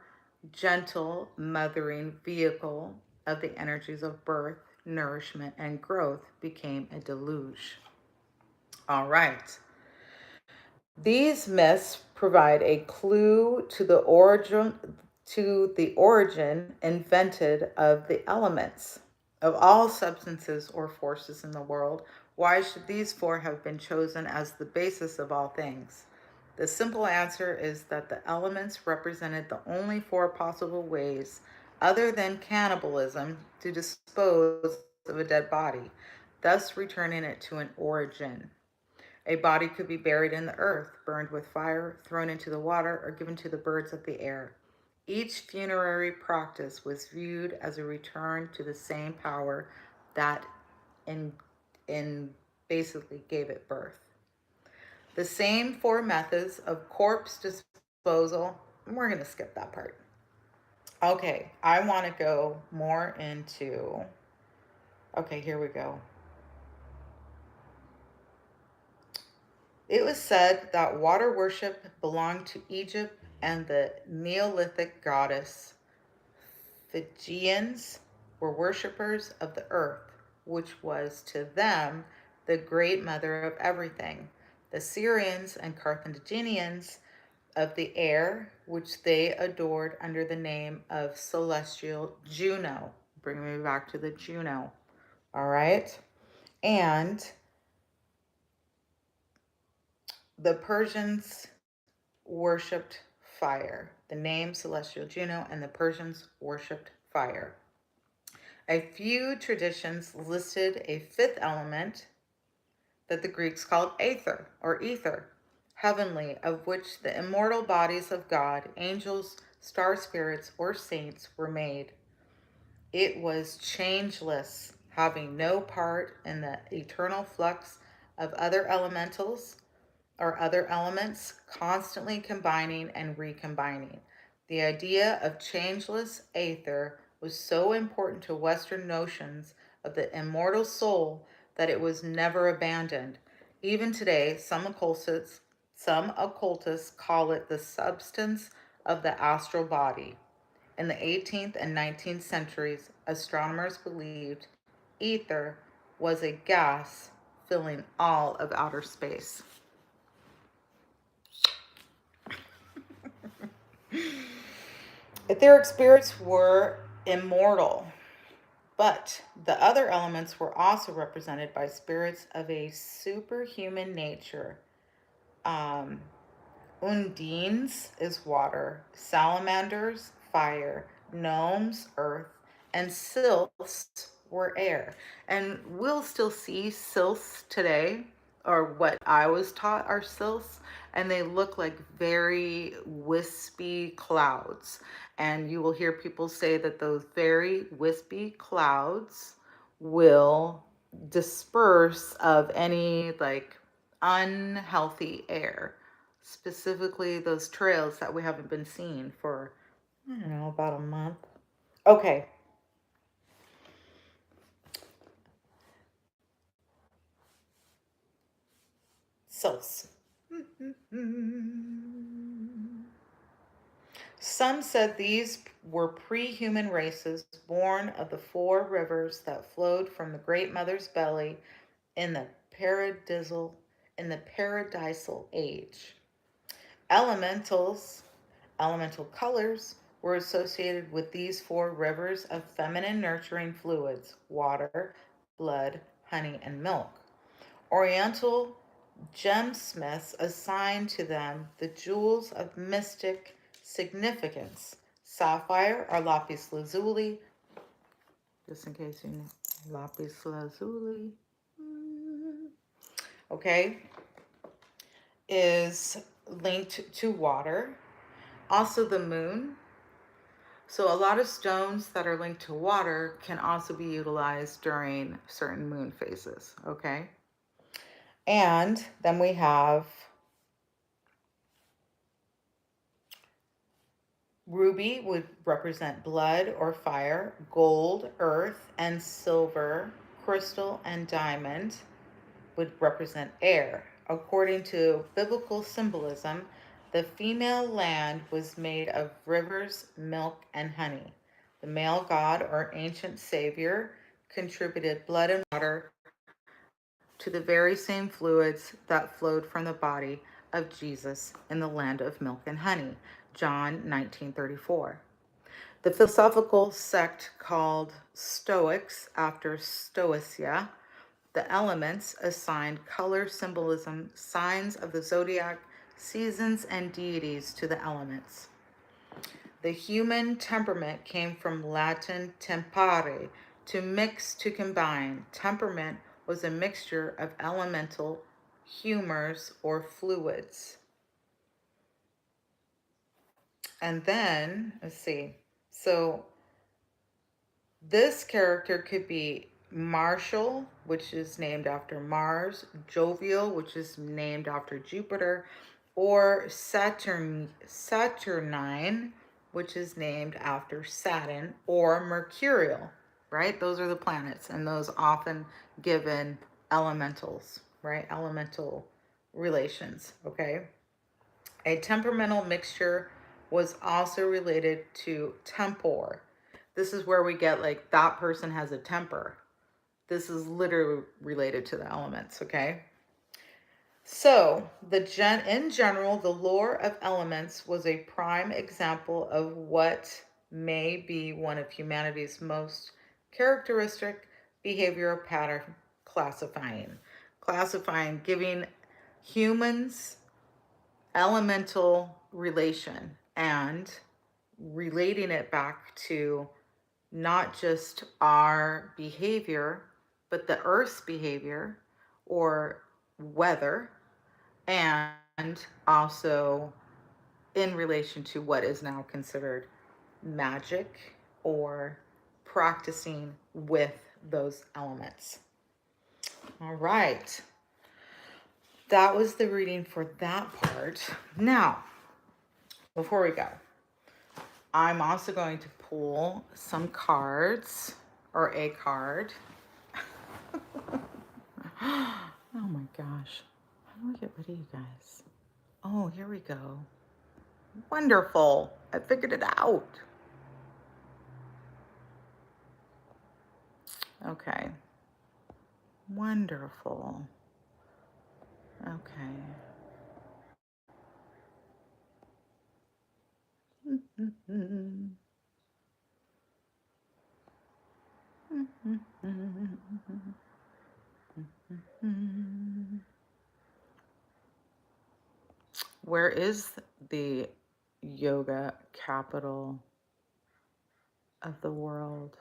gentle, mothering vehicle of the energies of birth, nourishment, and growth, became a deluge. All right. These myths provide a clue to the origin invented of the elements of all substances or forces in the world. Why should these four have been chosen as the basis of all things? The simple answer is that the elements represented the only four possible ways, other than cannibalism, to dispose of a dead body, thus returning it to an origin. A body could be buried in the earth, burned with fire, thrown into the water, or given to the birds of the air. Each funerary practice was viewed as a return to the same power that in, in basically gave it birth. The same four methods of corpse disposal, we're going to skip that part. Okay, I want to go more into, okay, here we go. It was said that water worship belonged to Egypt and the Neolithic goddess. Fijians were worshippers of the earth, which was to them the great mother of everything. The Syrians and Carthaginians of the air, which they adored under the name of celestial Juno. Bring me back to the Juno. All right. And the Persians worshipped fire. The name Celestial Juno and the Persians worshipped fire. A few traditions listed a fifth element that the Greeks called aether or ether, heavenly, of which the immortal bodies of God, angels, star spirits, or saints were made. It was changeless, having no part in the eternal flux of other elementals or other elements, constantly combining and recombining. The idea of changeless aether was so important to Western notions of the immortal soul that it was never abandoned. Even today, some occultists call it the substance of the astral body. In the 18th and 19th centuries, astronomers believed ether was a gas filling all of outer space. Etheric spirits were immortal, but the other elements were also represented by spirits of a superhuman nature. Um, Undines is water, salamanders, fire, gnomes, earth, and sylphs were air. And we'll still see sylphs today or what I was taught are sylphs, and they look like very wispy clouds. And you will hear people say that those very wispy clouds will disperse of any like unhealthy air, specifically those trails that we haven't been seeing for, I don't know, about a month. Okay. Sylphs. Some said these were pre-human races born of the four rivers that flowed from the Great Mother's belly in the paradisal age. Elementals, elemental colors, were associated with these four rivers of feminine nurturing fluids: water, blood, honey, and milk. Oriental gemsmiths assigned to them the jewels of mystic significance: sapphire or lapis lazuli, just in case you know, lapis lazuli, okay, is linked to water. Also, the moon. So, a lot of stones that are linked to water can also be utilized during certain moon phases, okay? And then we have ruby would represent blood or fire, gold, earth, and silver, crystal, and diamond would represent air. According to biblical symbolism, the female land was made of rivers, milk, and honey. The male god or ancient savior contributed blood and water to the very same fluids that flowed from the body of Jesus in the land of milk and honey. John 19:34. The philosophical sect called Stoics, after Stoicia, the elements assigned color symbolism, signs of the zodiac, seasons, and deities to the elements. The human temperament came from Latin tempare, to mix, to combine. Temperament was a mixture of elemental humors or fluids. And then, let's see. So this character could be martial, which is named after Mars, jovial, which is named after Jupiter, or Saturnine, which is named after Saturn, or mercurial, right? Those are the planets, and those often given elementals, right? Elemental relations, okay? A temperamental mixture was also related to tempor. This is where we get like that person has a temper. This is literally related to the elements, okay? So, in general, the lore of elements was a prime example of what may be one of humanity's most characteristic behavioral pattern: classifying, giving humans elemental relation and relating it back to not just our behavior, but the earth's behavior or weather, and also in relation to what is now considered magic or practicing with those elements. All right. That was the reading for that part. Now, before we go, I'm also going to pull some cards, or a card. Oh my gosh. How do I get rid of you guys? Oh, here we go. Wonderful. I figured it out. Okay. Wonderful. Okay. Where is the yoga capital of the world?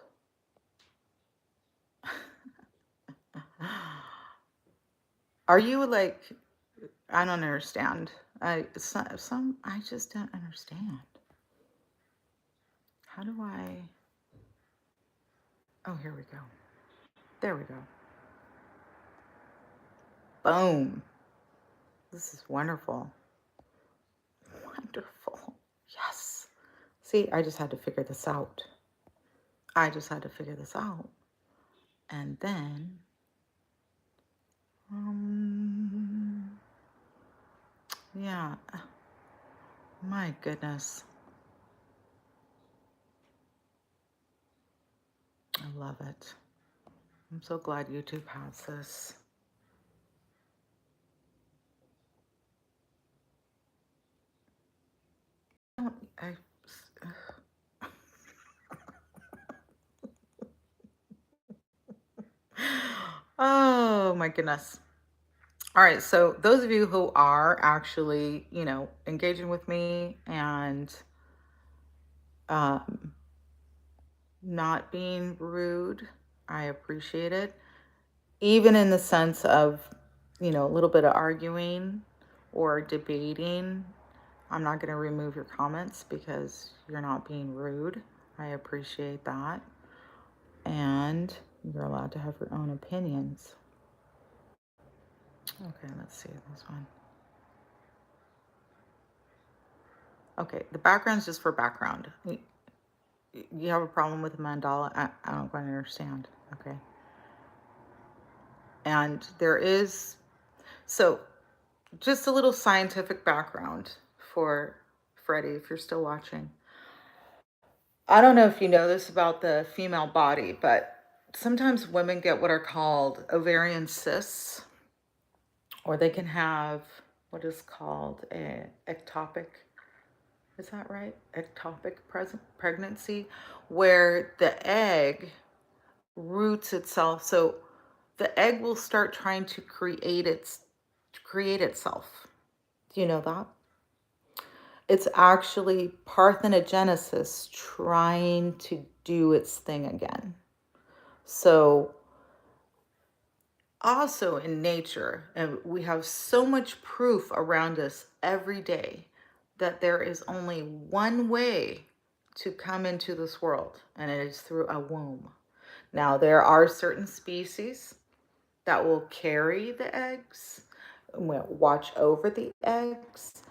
Are you like, I don't understand. I just don't understand. How do I, oh, here we go. There we go. Boom. This is wonderful. Wonderful. Yes. See, I just had to figure this out. I just had to figure this out. And then, yeah. My goodness. I love it. I'm so glad YouTube has this. I, oh my goodness. All right, so those of you who are actually, engaging with me and um, not being rude, I appreciate it. Even in the sense of, a little bit of arguing or debating, I'm not going to remove your comments because you're not being rude. I appreciate that. And you're allowed to have your own opinions. Okay, let's see this one. Okay, the background's just for background. You have a problem with a mandala? I don't quite understand. Okay. And there is, so just a little scientific background for Freddie, if you're still watching. I don't know if you know this about the female body, but sometimes women get what are called ovarian cysts, or they can have what is called a ectopic, is that right? Ectopic pregnancy, where the egg roots itself. So the egg will start trying to create itself. Do you know that? It's actually parthenogenesis trying to do its thing again. So also in nature, and we have so much proof around us every day that there is only one way to come into this world, and it is through a womb. Now, there are certain species that will carry the eggs, will watch over the eggs,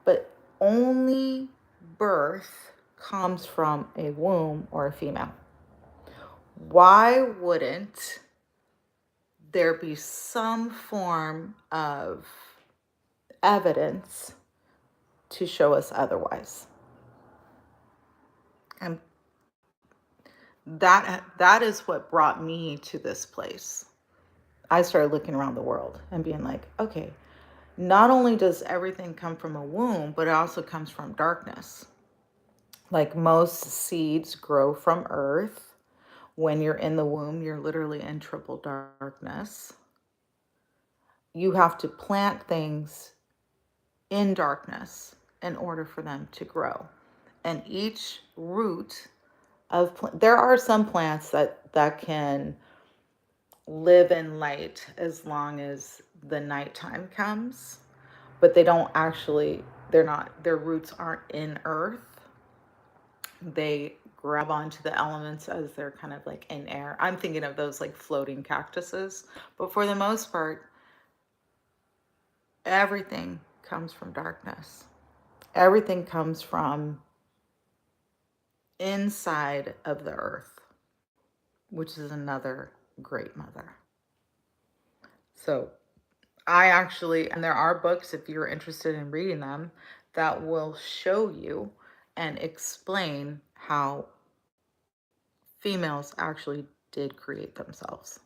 but only birth comes from a womb or a female. Why wouldn't there be some form of evidence to show us otherwise? And that is what brought me to this place. I started looking around the world and being like, okay, not only does everything come from a womb, but it also comes from darkness. Like most seeds grow from earth. When you're in the womb, you're literally in triple darkness. You have to plant things in darkness in order for them to grow. And each root of there are some plants that can live in light as long as the nighttime comes, but they don't actually, their roots aren't in earth. They grab onto the elements as they're kind of like in air. I'm thinking of those like floating cactuses, but for the most part, everything comes from darkness. Everything comes from inside of the earth, which is another great mother. So I actually, and there are books, if you're interested in reading them, that will show you and explain how females actually did create themselves.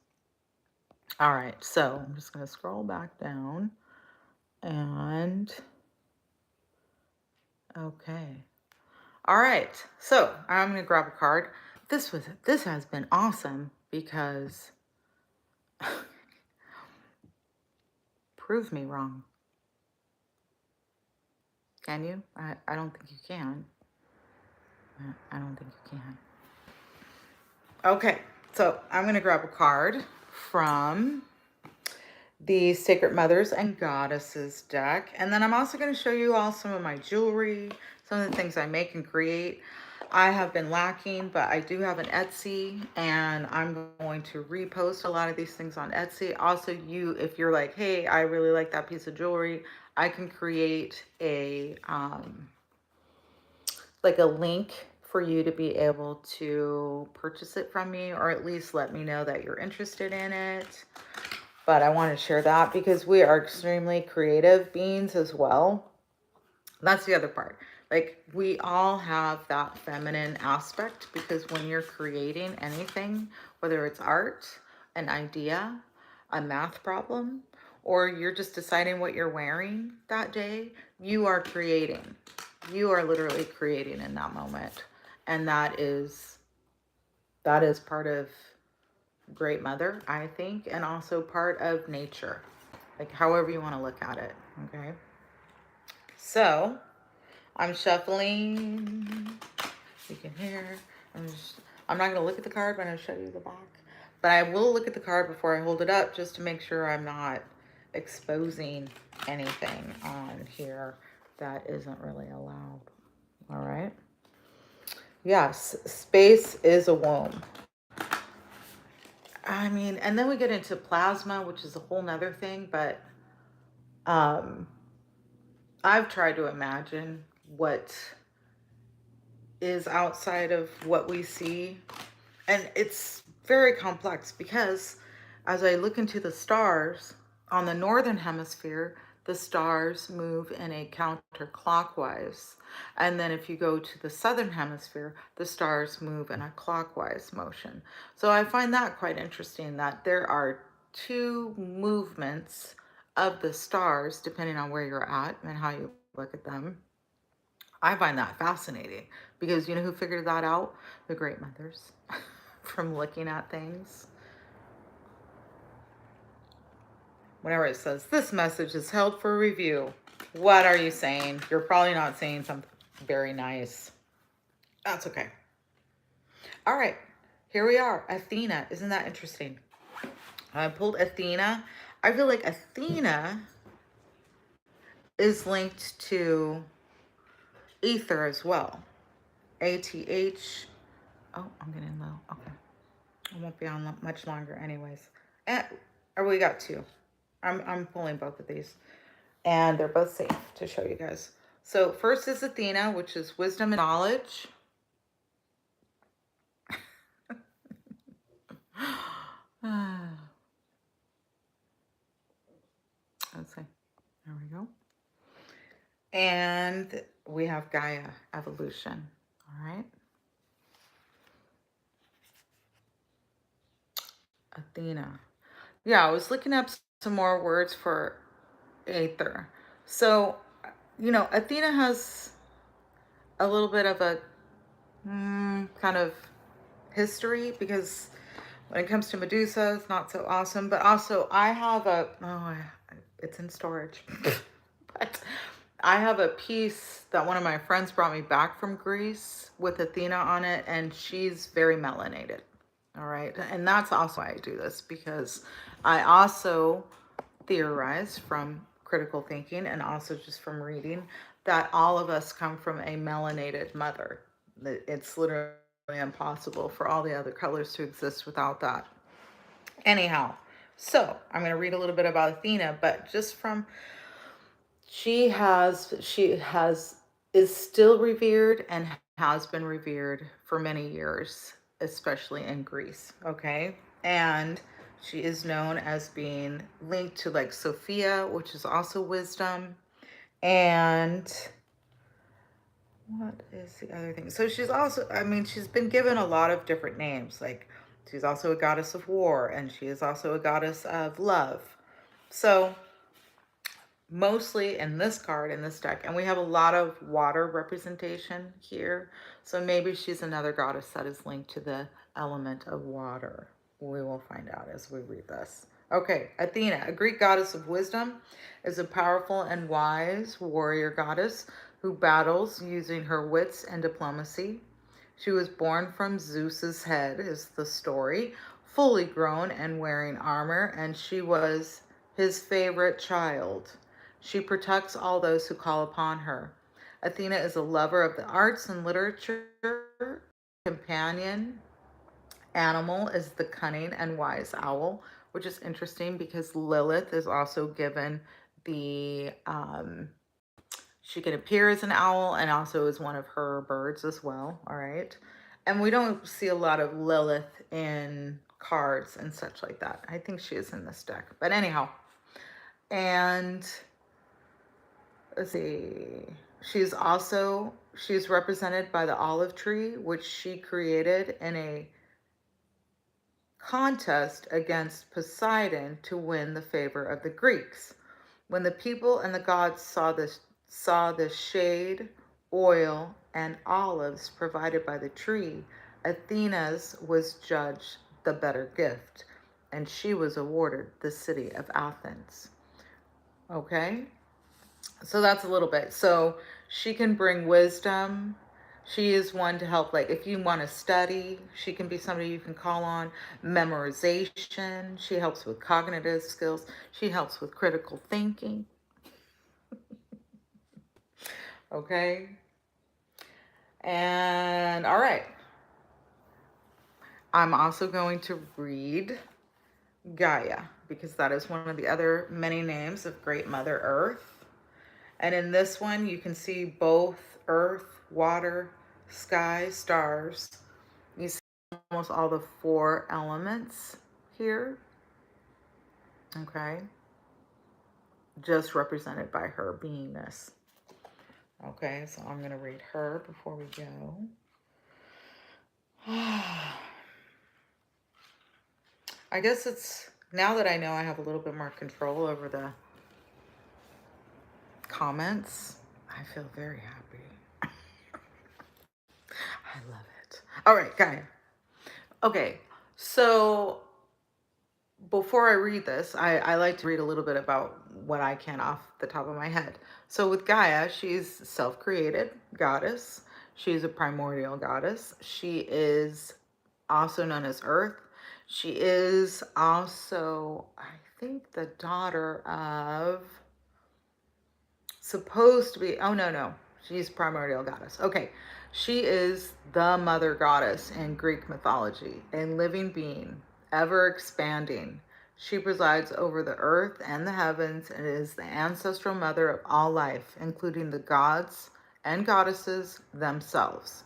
All right, so I'm just going to scroll back down and okay. All right, so I'm going to grab a card. This has been awesome because prove me wrong. Can you? I don't think you can. I don't think you can. Okay, so I'm going to grab a card from the Sacred Mothers and Goddesses deck. And then I'm also going to show you all some of my jewelry, some of the things I make and create. I have been lacking, but I do have an Etsy, and I'm going to repost a lot of these things on Etsy. Also, if you're like, hey, I really like that piece of jewelry, I can create like a link for you to be able to purchase it from me, or at least let me know that you're interested in it. But I want to share that because we are extremely creative beings as well. That's the other part. Like, we all have that feminine aspect, because when you're creating anything, whether it's art, an idea, a math problem, or you're just deciding what you're wearing that day, you are creating. You are literally creating in that moment. And that is part of Great Mother, I think, and also part of nature. Like, however you want to look at it. Okay. So I'm shuffling. You can hear. I'm not going to look at the card, but I'm going to show you the back. But I will look at the card before I hold it up, just to make sure I'm not exposing anything on here that isn't really allowed. All right. Yes, space is a womb. I mean, and then we get into plasma, which is a whole nother thing, but um, I've tried to imagine what is outside of what we see. And it's very complex, because as I look into the stars on the northern hemisphere, the stars move in a counterclockwise. And then if you go to the southern hemisphere, the stars move in a clockwise motion. So I find that quite interesting, that there are two movements of the stars depending on where you're at and how you look at them. I find that fascinating, because you know who figured that out? The Great Mothers. From looking at things. Whenever it says, this message is held for review, what are you saying? You're probably not saying something very nice. That's okay. All right, here we are. Athena. Isn't that interesting? I pulled Athena. I feel like Athena is linked to ether as well. ATH. Oh, I'm getting low. Okay. I won't be on much longer anyways. Or we got two. I'm pulling both of these. And they're both safe to show you guys. So first is Athena, which is wisdom and knowledge. Let's see. There we go. And we have Gaia, evolution. All right. Athena. Yeah, I was looking up some more words for aether. So, Athena has a little bit of a kind of history, because when it comes to Medusa, it's not so awesome. But also, it's in storage. But I have a piece that one of my friends brought me back from Greece with Athena on it, and she's very melanated. All right. And that's also why I do this, because I also theorize from critical thinking and also just from reading that all of us come from a melanated mother. It's literally impossible for all the other colors to exist without that. Anyhow, so I'm going to read a little bit about Athena, but just from she has is still revered and has been revered for many years, especially in Greece. Okay. And she is known as being linked to like Sophia, which is also wisdom. And what is the other thing? So she's also, I mean, she's been given a lot of different names. Like, she's also a goddess of war, and she is also a goddess of love. So mostly in this card, in this deck, and we have a lot of water representation here. So maybe she's another goddess that is linked to the element of water. We will find out as we read this. Okay, Athena, a Greek goddess of wisdom, is a powerful and wise warrior goddess who battles using her wits and diplomacy. She was born from Zeus's head, is the story, fully grown and wearing armor, and she was his favorite child. She protects all those who call upon her. Athena is a lover of the arts and literature. Companion animal is the cunning and wise owl, which is interesting because Lilith is also given the she can appear as an owl and also as one of her birds as well. All right. And we don't see a lot of Lilith in cards and such like that. I think she is in this deck. But anyhow, and let's see. She's represented by the olive tree, which she created in a contest against Poseidon to win the favor of the Greeks. When the people and the gods saw the shade, oil, and olives provided by the tree, Athena's was judged the better gift, and she was awarded the city of Athens. Okay? So that's a little bit. So she can bring wisdom. She is one to help, like if you want to study, she can be somebody you can call on. Memorization. She helps with cognitive skills. She helps with critical thinking. Okay. And all right. I'm also going to read Gaia because that is one of the other many names of Great Mother Earth. And in this one, you can see both earth, water, sky, stars. You see almost all the 4 elements here. Okay. Just represented by her beingness. Okay, so I'm going to read her before we go. I guess it's now that I know I have a little bit more control over the comments, I feel very happy. I love it. All right, Gaia. Okay, so before I read this, I like to read a little bit about what I can off the top of my head. So with Gaia, she's self-created goddess. She's a primordial goddess. She is also known as Earth. She is also, I think, the daughter of, supposed to be, oh no, she's primordial goddess. Okay, she is the mother goddess in Greek mythology, a living being, ever expanding. She presides over the earth and the heavens and is the ancestral mother of all life, including the gods and goddesses themselves.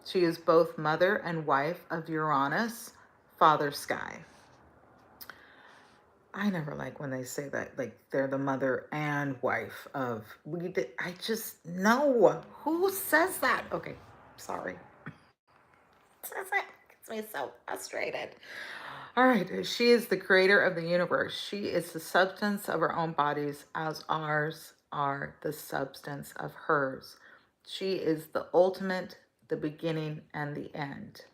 She is both mother and wife of Uranus, father sky. I never like when they say that, like they're the mother and wife of. I just know who says that. Okay, sorry. Says it gets me so frustrated. All right, she is the creator of the universe. She is the substance of our own bodies, as ours are the substance of hers. She is the ultimate, the beginning, and the end.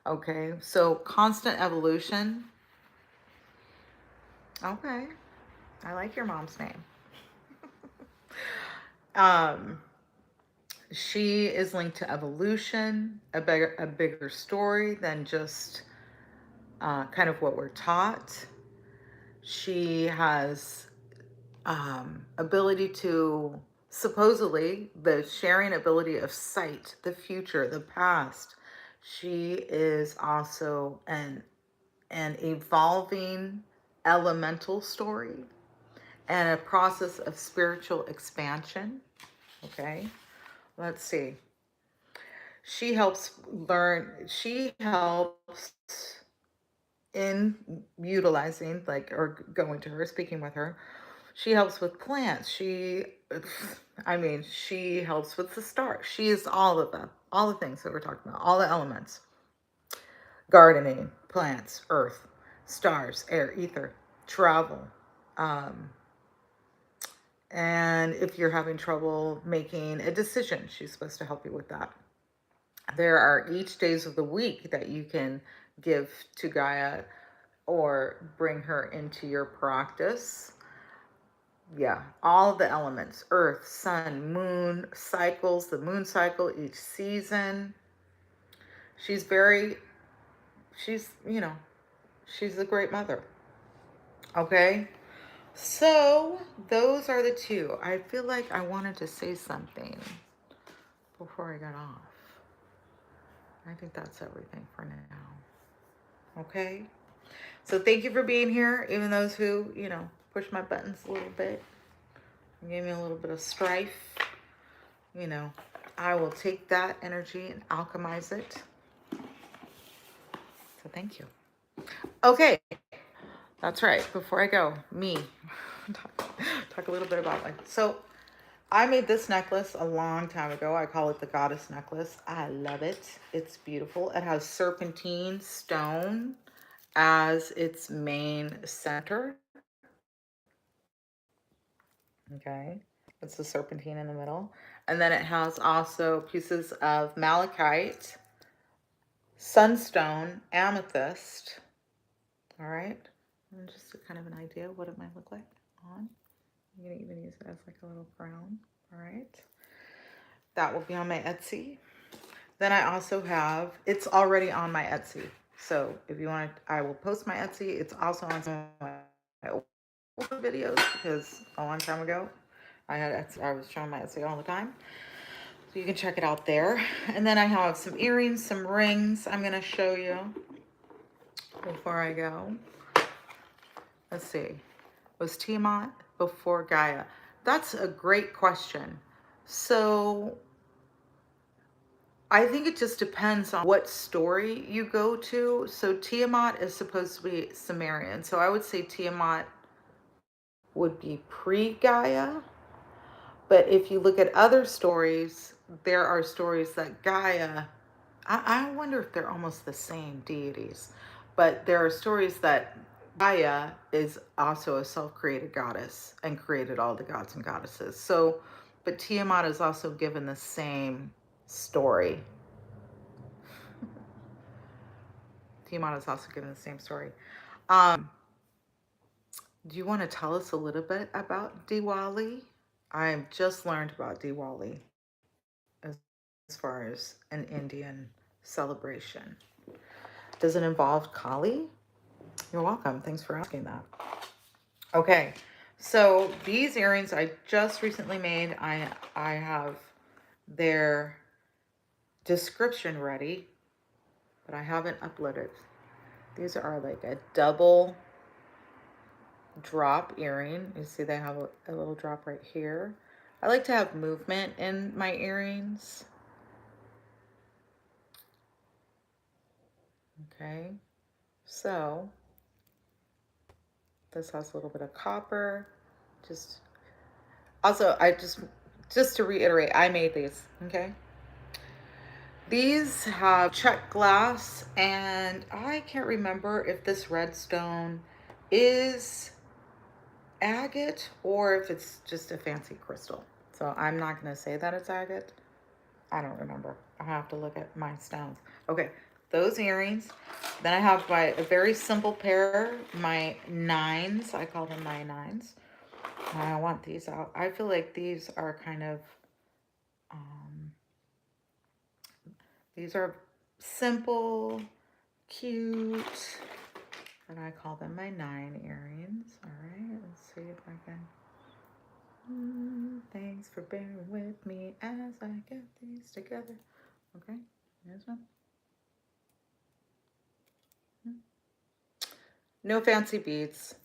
Okay, so constant evolution. Okay. I like your mom's name. Um, she is linked to evolution, a bigger story than just kind of what we're taught. She has ability to, supposedly, the sharing ability of sight, the future, the past. She is also an evolving elemental story and a process of spiritual expansion. Okay, let's see. She helps in utilizing, like, or going to her, speaking with her. She helps with plants. She helps with the stars. She is all of them, all the things that we're talking about, all the elements: gardening, plants, earth, stars, air, ether, travel. Um, and if you're having trouble making a decision, she's supposed to help you with that. There are each days of the week that you can give to Gaia or bring her into your practice. Yeah, all the elements: earth, sun, moon, cycles, the moon cycle, each season. She's very, she's, she's the great mother. Okay? So those are the two. I feel like I wanted to say something before I got off. I think that's everything for now. Okay. So thank you for being here, even those who, push my buttons a little bit and gave me a little bit of strife. You know, I will take that energy and alchemize it. So thank you. Okay. That's right. Before I go, me. talk a little bit about So I made this necklace a long time ago. I call it the goddess necklace. I love it. It's beautiful. It has serpentine stone as its main center. Okay. It's the serpentine in the middle. And then it has also pieces of malachite, sunstone, amethyst. All right. And just kind of an idea of what it might look like on. I'm going to even use it as like a little crown. All right. That will be on my Etsy. Then I also have, it's already on my Etsy. So if you want to, I will post my Etsy. It's also on some of my older videos because a long time ago, I was showing my Etsy all the time. So you can check it out there. And then I have some earrings, some rings I'm going to show you before I go. Let's see. Was Tiamat before Gaia? That's a great question. So I think it just depends on what story you go to. So Tiamat is supposed to be Sumerian. So I would say Tiamat would be pre-Gaia. But if you look at other stories, there are stories that Gaia, I wonder if they're almost the same deities. But there are stories that Gaia is also a self-created goddess and created all the gods and goddesses. So, but Tiamat is also given the same story. Tiamat is also given the same story. Um, do you want to tell us a little bit about Diwali? I've just learned about Diwali as far as an Indian celebration. Does it involve Kali? You're welcome. Thanks for asking that. Okay, so these earrings I just recently made. I have their description ready, but I haven't uploaded. These are like a double drop earring. You see they have a little drop right here. I like to have movement in my earrings. Okay, so this has a little bit of copper. Just also, just to reiterate, I made these. Okay, these have check glass, and I can't remember if this red stone is agate or if it's just a fancy crystal. So I'm not going to say that it's agate. I don't remember. I have to look at my stones. Okay, those earrings. Then I have a very simple pair, my nines. I call them my nines. And I want these out. I feel like these are kind of, um, these are simple, cute, and I call them my 9 earrings. All right, let's see if I can. Thanks for bearing with me as I get these together. Okay, here's one. No fancy beads.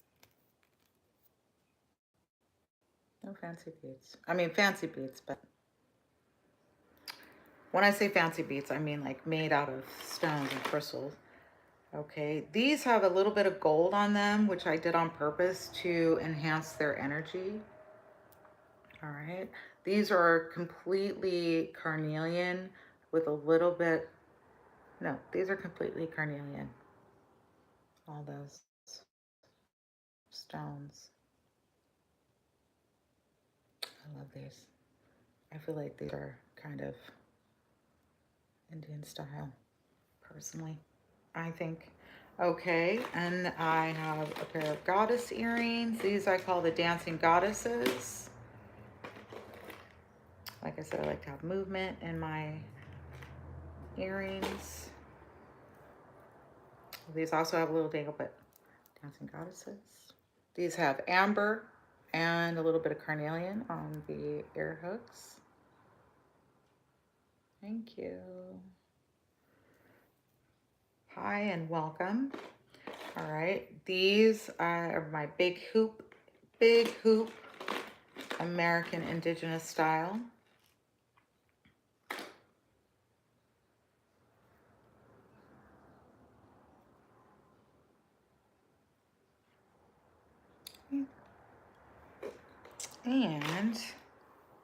No fancy beads. I mean fancy beads, but when I say fancy beads, I mean like made out of stones and crystals. Okay, these have a little bit of gold on them, which I did on purpose to enhance their energy. All right, these are completely carnelian with a little bit, no, these are completely carnelian. All those stones. I love these. I feel like these are kind of Indian style, personally, I think. Okay, and I have a pair of goddess earrings. These I call the dancing goddesses. Like I said, I like to have movement in my earrings. These also have a little dangle, but dancing goddesses. These have amber and a little bit of carnelian on the ear hooks. Thank you. Hi and welcome. All right, these are my big hoop American Indigenous style. And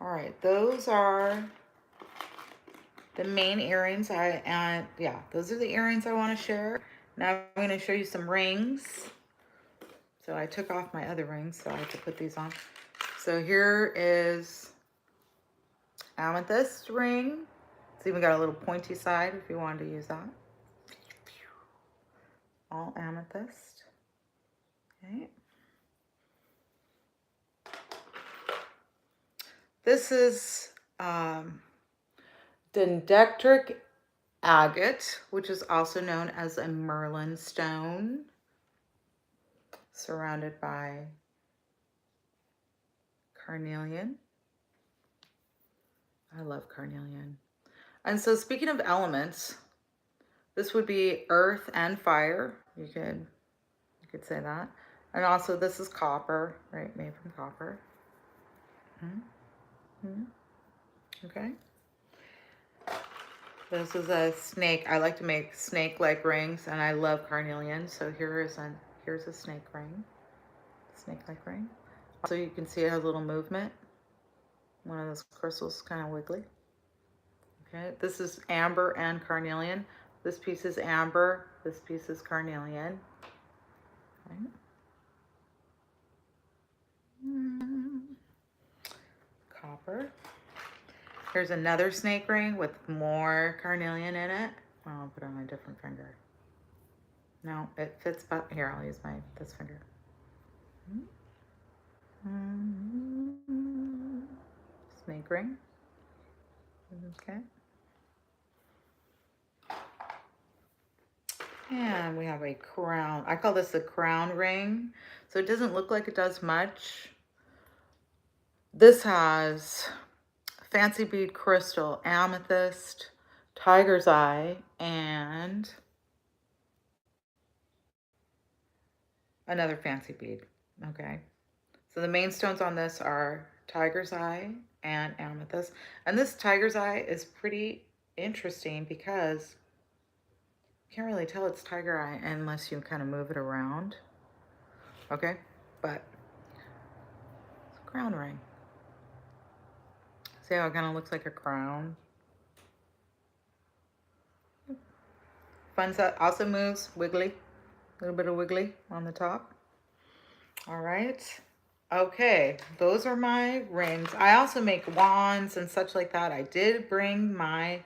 all right, those are the main earrings. Those are the earrings I want to share. Now I'm going to show you some rings. So I took off my other rings, so I have to put these on. So here is amethyst ring. It's even got a little pointy side if you wanted to use that. All amethyst. Okay. This is dendritic agate, which is also known as a Merlin stone, surrounded by carnelian. I love carnelian. And so speaking of elements, this would be earth and fire. You could say that. And also this is copper, right? Made from copper. Mm-hmm. Okay. This is a snake. I like to make snake-like rings, and I love carnelian. So here's a snake ring, snake-like ring. So you can see it has a little movement. One of those crystals is kind of wiggly. Okay, this is amber and carnelian. This piece is amber. This piece is carnelian. Okay. Copper. Here's another snake ring with more carnelian in it. I'll put it on a different finger. No, it fits, but here, I'll use this finger. Snake ring. Okay. And we have a crown. I call this a crown ring. So it doesn't look like it does much. This has fancy bead crystal, amethyst, tiger's eye, and another fancy bead. Okay. So the main stones on this are tiger's eye and amethyst. And this tiger's eye is pretty interesting because you can't really tell it's tiger eye unless you kind of move it around. Okay, but it's a crown ring. See how it kind of looks like a crown? Fun set. Also moves, wiggly. A little bit of wiggly on the top. All right. Okay, those are my rings. I also make wands and such like that. I did bring my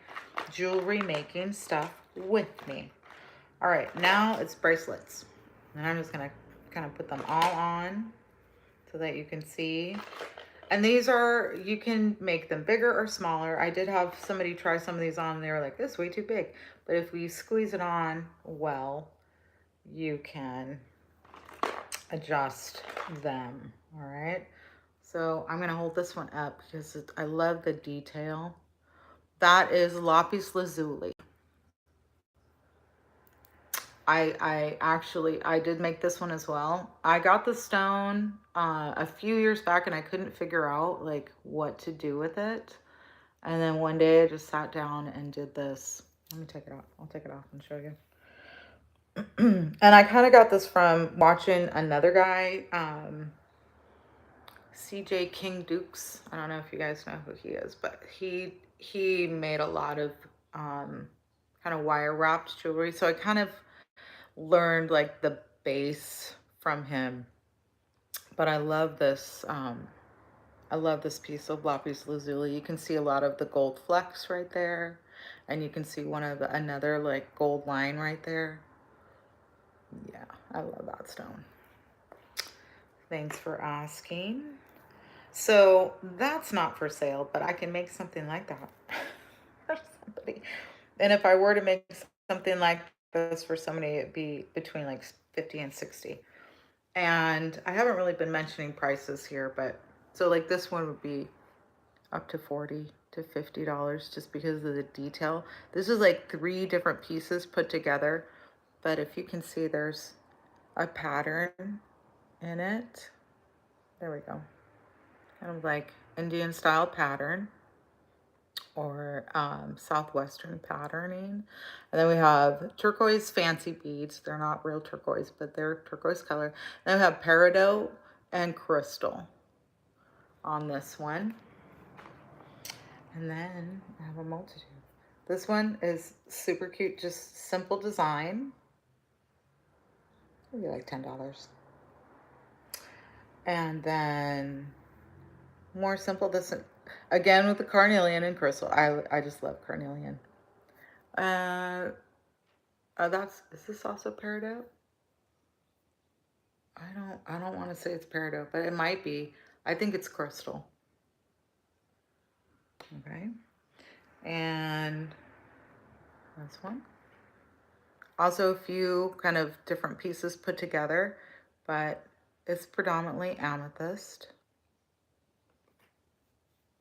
jewelry making stuff with me. All right, now it's bracelets. And I'm just gonna kind of put them all on so that you can see. And these are, you can make them bigger or smaller. I did have somebody try some of these on and they were like, this is way too big. But if we squeeze it on well, you can adjust them, all right? So I'm gonna hold this one up because I love the detail. That is lapis lazuli. I did make this one as well. I got the stone a few years back and I couldn't figure out like what to do with it. And then one day I just sat down and did this. Let me take it off. I'll take it off and show you. And I kind of got this from watching another guy, CJ King Dukes. I don't know if you guys know who he is, but he made a lot of kind of wire wrapped jewelry. So I kind of learned like the base from him. But I love this. I love this piece of lapis lazuli. You can see a lot of the gold flecks right there, and you can see another like gold line right there. Yeah, I love that stone. Thanks for asking. So that's not for sale, but I can make something like that for somebody. And if I were to make something like this for somebody, it'd be between like 50 and 60. And I haven't really been mentioning prices here, but so like this one would be up to $40 to $50 just because of the detail. This is like 3 different pieces put together, but if you can see, there's a pattern in it. There we go. Kind of like Indian style pattern or southwestern patterning. And then we have turquoise fancy beads. They're not real turquoise, but they're turquoise color. Then we have peridot and crystal on this one. And then I have a multitude. This one is super cute, just simple design. Maybe like $10. And then more simple. This again with the carnelian and crystal. I just love carnelian. Uh, is this also peridot? I don't want to say it's peridot, but it might be. I think it's crystal. Okay. And this one. Also a few kind of different pieces put together, but it's predominantly amethyst.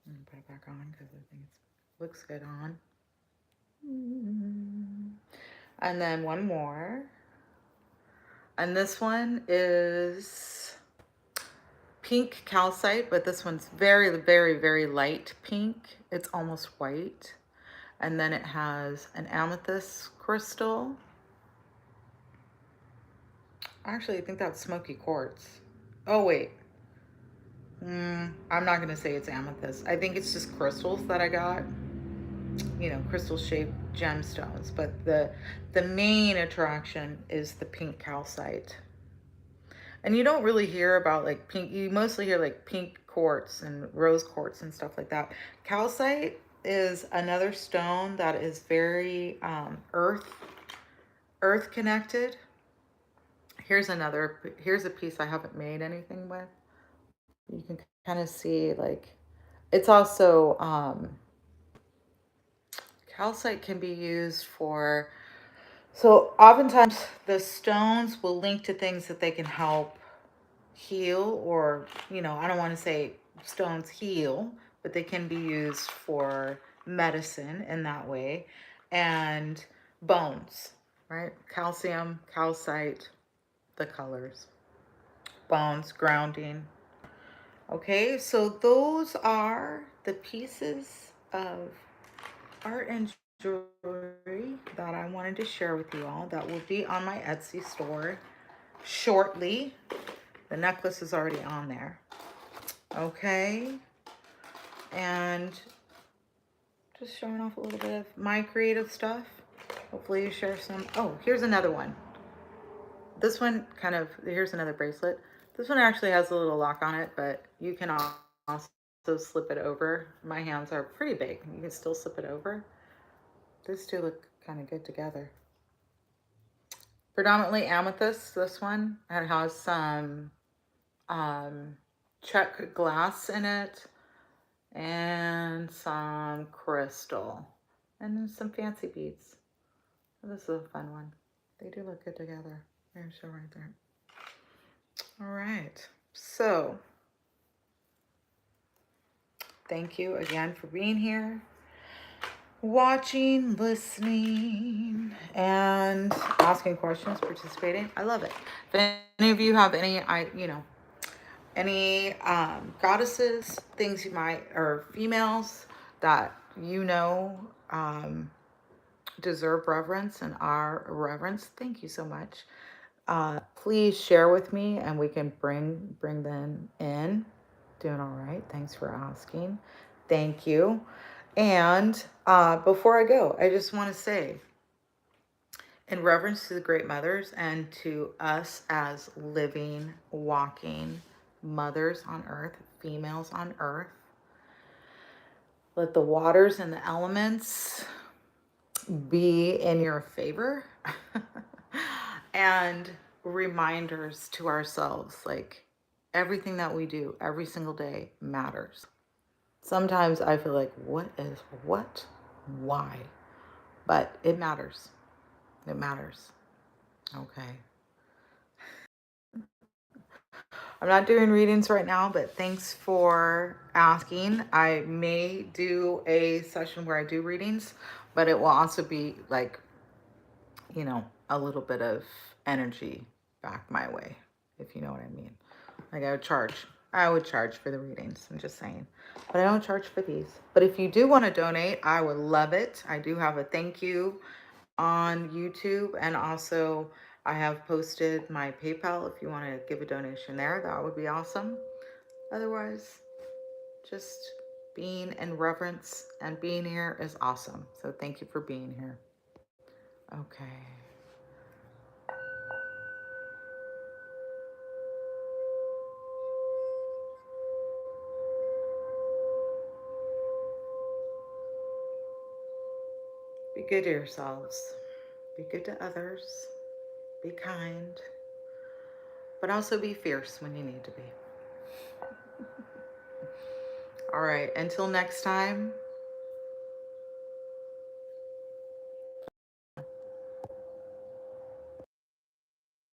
I'm gonna put it back on because I think it looks good on. And then one more. And this one is pink calcite, but this one's very, very, very light pink. It's almost white. And then it has an amethyst crystal. Actually, I think that's smoky quartz. Oh, wait. I'm not going to say it's amethyst. I think it's just crystals that I got. You know, crystal shaped gemstones. But the main attraction is the pink calcite. And you don't really hear about like pink, you mostly hear like pink quartz and rose quartz and stuff like that. Calcite is another stone that is very earth connected. Here's a piece I haven't made anything with. You can kind of see like it's also calcite can be used for, so oftentimes the stones will link to things that they can help heal, or I don't want to say stones heal, but they can be used for medicine in that way. And bones, right? Calcium, calcite, the colors, bones, grounding. Okay, so those are the pieces of art and jewelry that I wanted to share with you all that will be on my Etsy store shortly. The necklace is already on there. Okay. And just showing off a little bit of my creative stuff. Hopefully you share some. Oh, here's another one. This one here's another bracelet. This one actually has a little lock on it, but you can also slip it over. My hands are pretty big. You can still slip it over. These two look kind of good together. Predominantly amethyst, this one. It has some check glass in it and some crystal and then some fancy beads. This is a fun one. They do look good together. There's show right there. All right. So thank you again for being here, watching, listening, and asking questions, participating. I love it. If any of you have any, any goddesses, things you might, or females that deserve reverence and are reverence, thank you so much. Please share with me and we can bring them in. Doing all right. Thanks for asking. Thank you. And before I go, I just want to say, in reverence to the great mothers and to us as living, walking mothers on earth, females on earth, let the waters and the elements be in your favor. And reminders to ourselves, like everything that we do every single day matters. Sometimes I feel like, what is what? Why? But it matters. It matters. Okay. I'm not doing readings right now, but thanks for asking. I may do a session where I do readings, but it will also be like, a little bit of energy back my way, if you know what I mean. Like I would charge for the readings. I'm just saying. But I don't charge for these. But if you do want to donate, I would love it. I do have a thank you on YouTube, and also I have posted my PayPal if you want to give a donation there. That would be awesome. Otherwise, just being in reverence and being here is awesome. So thank you for being here. Okay. Be good to yourselves. Be good to others. Be kind. But also be fierce when you need to be. All right. Until next time,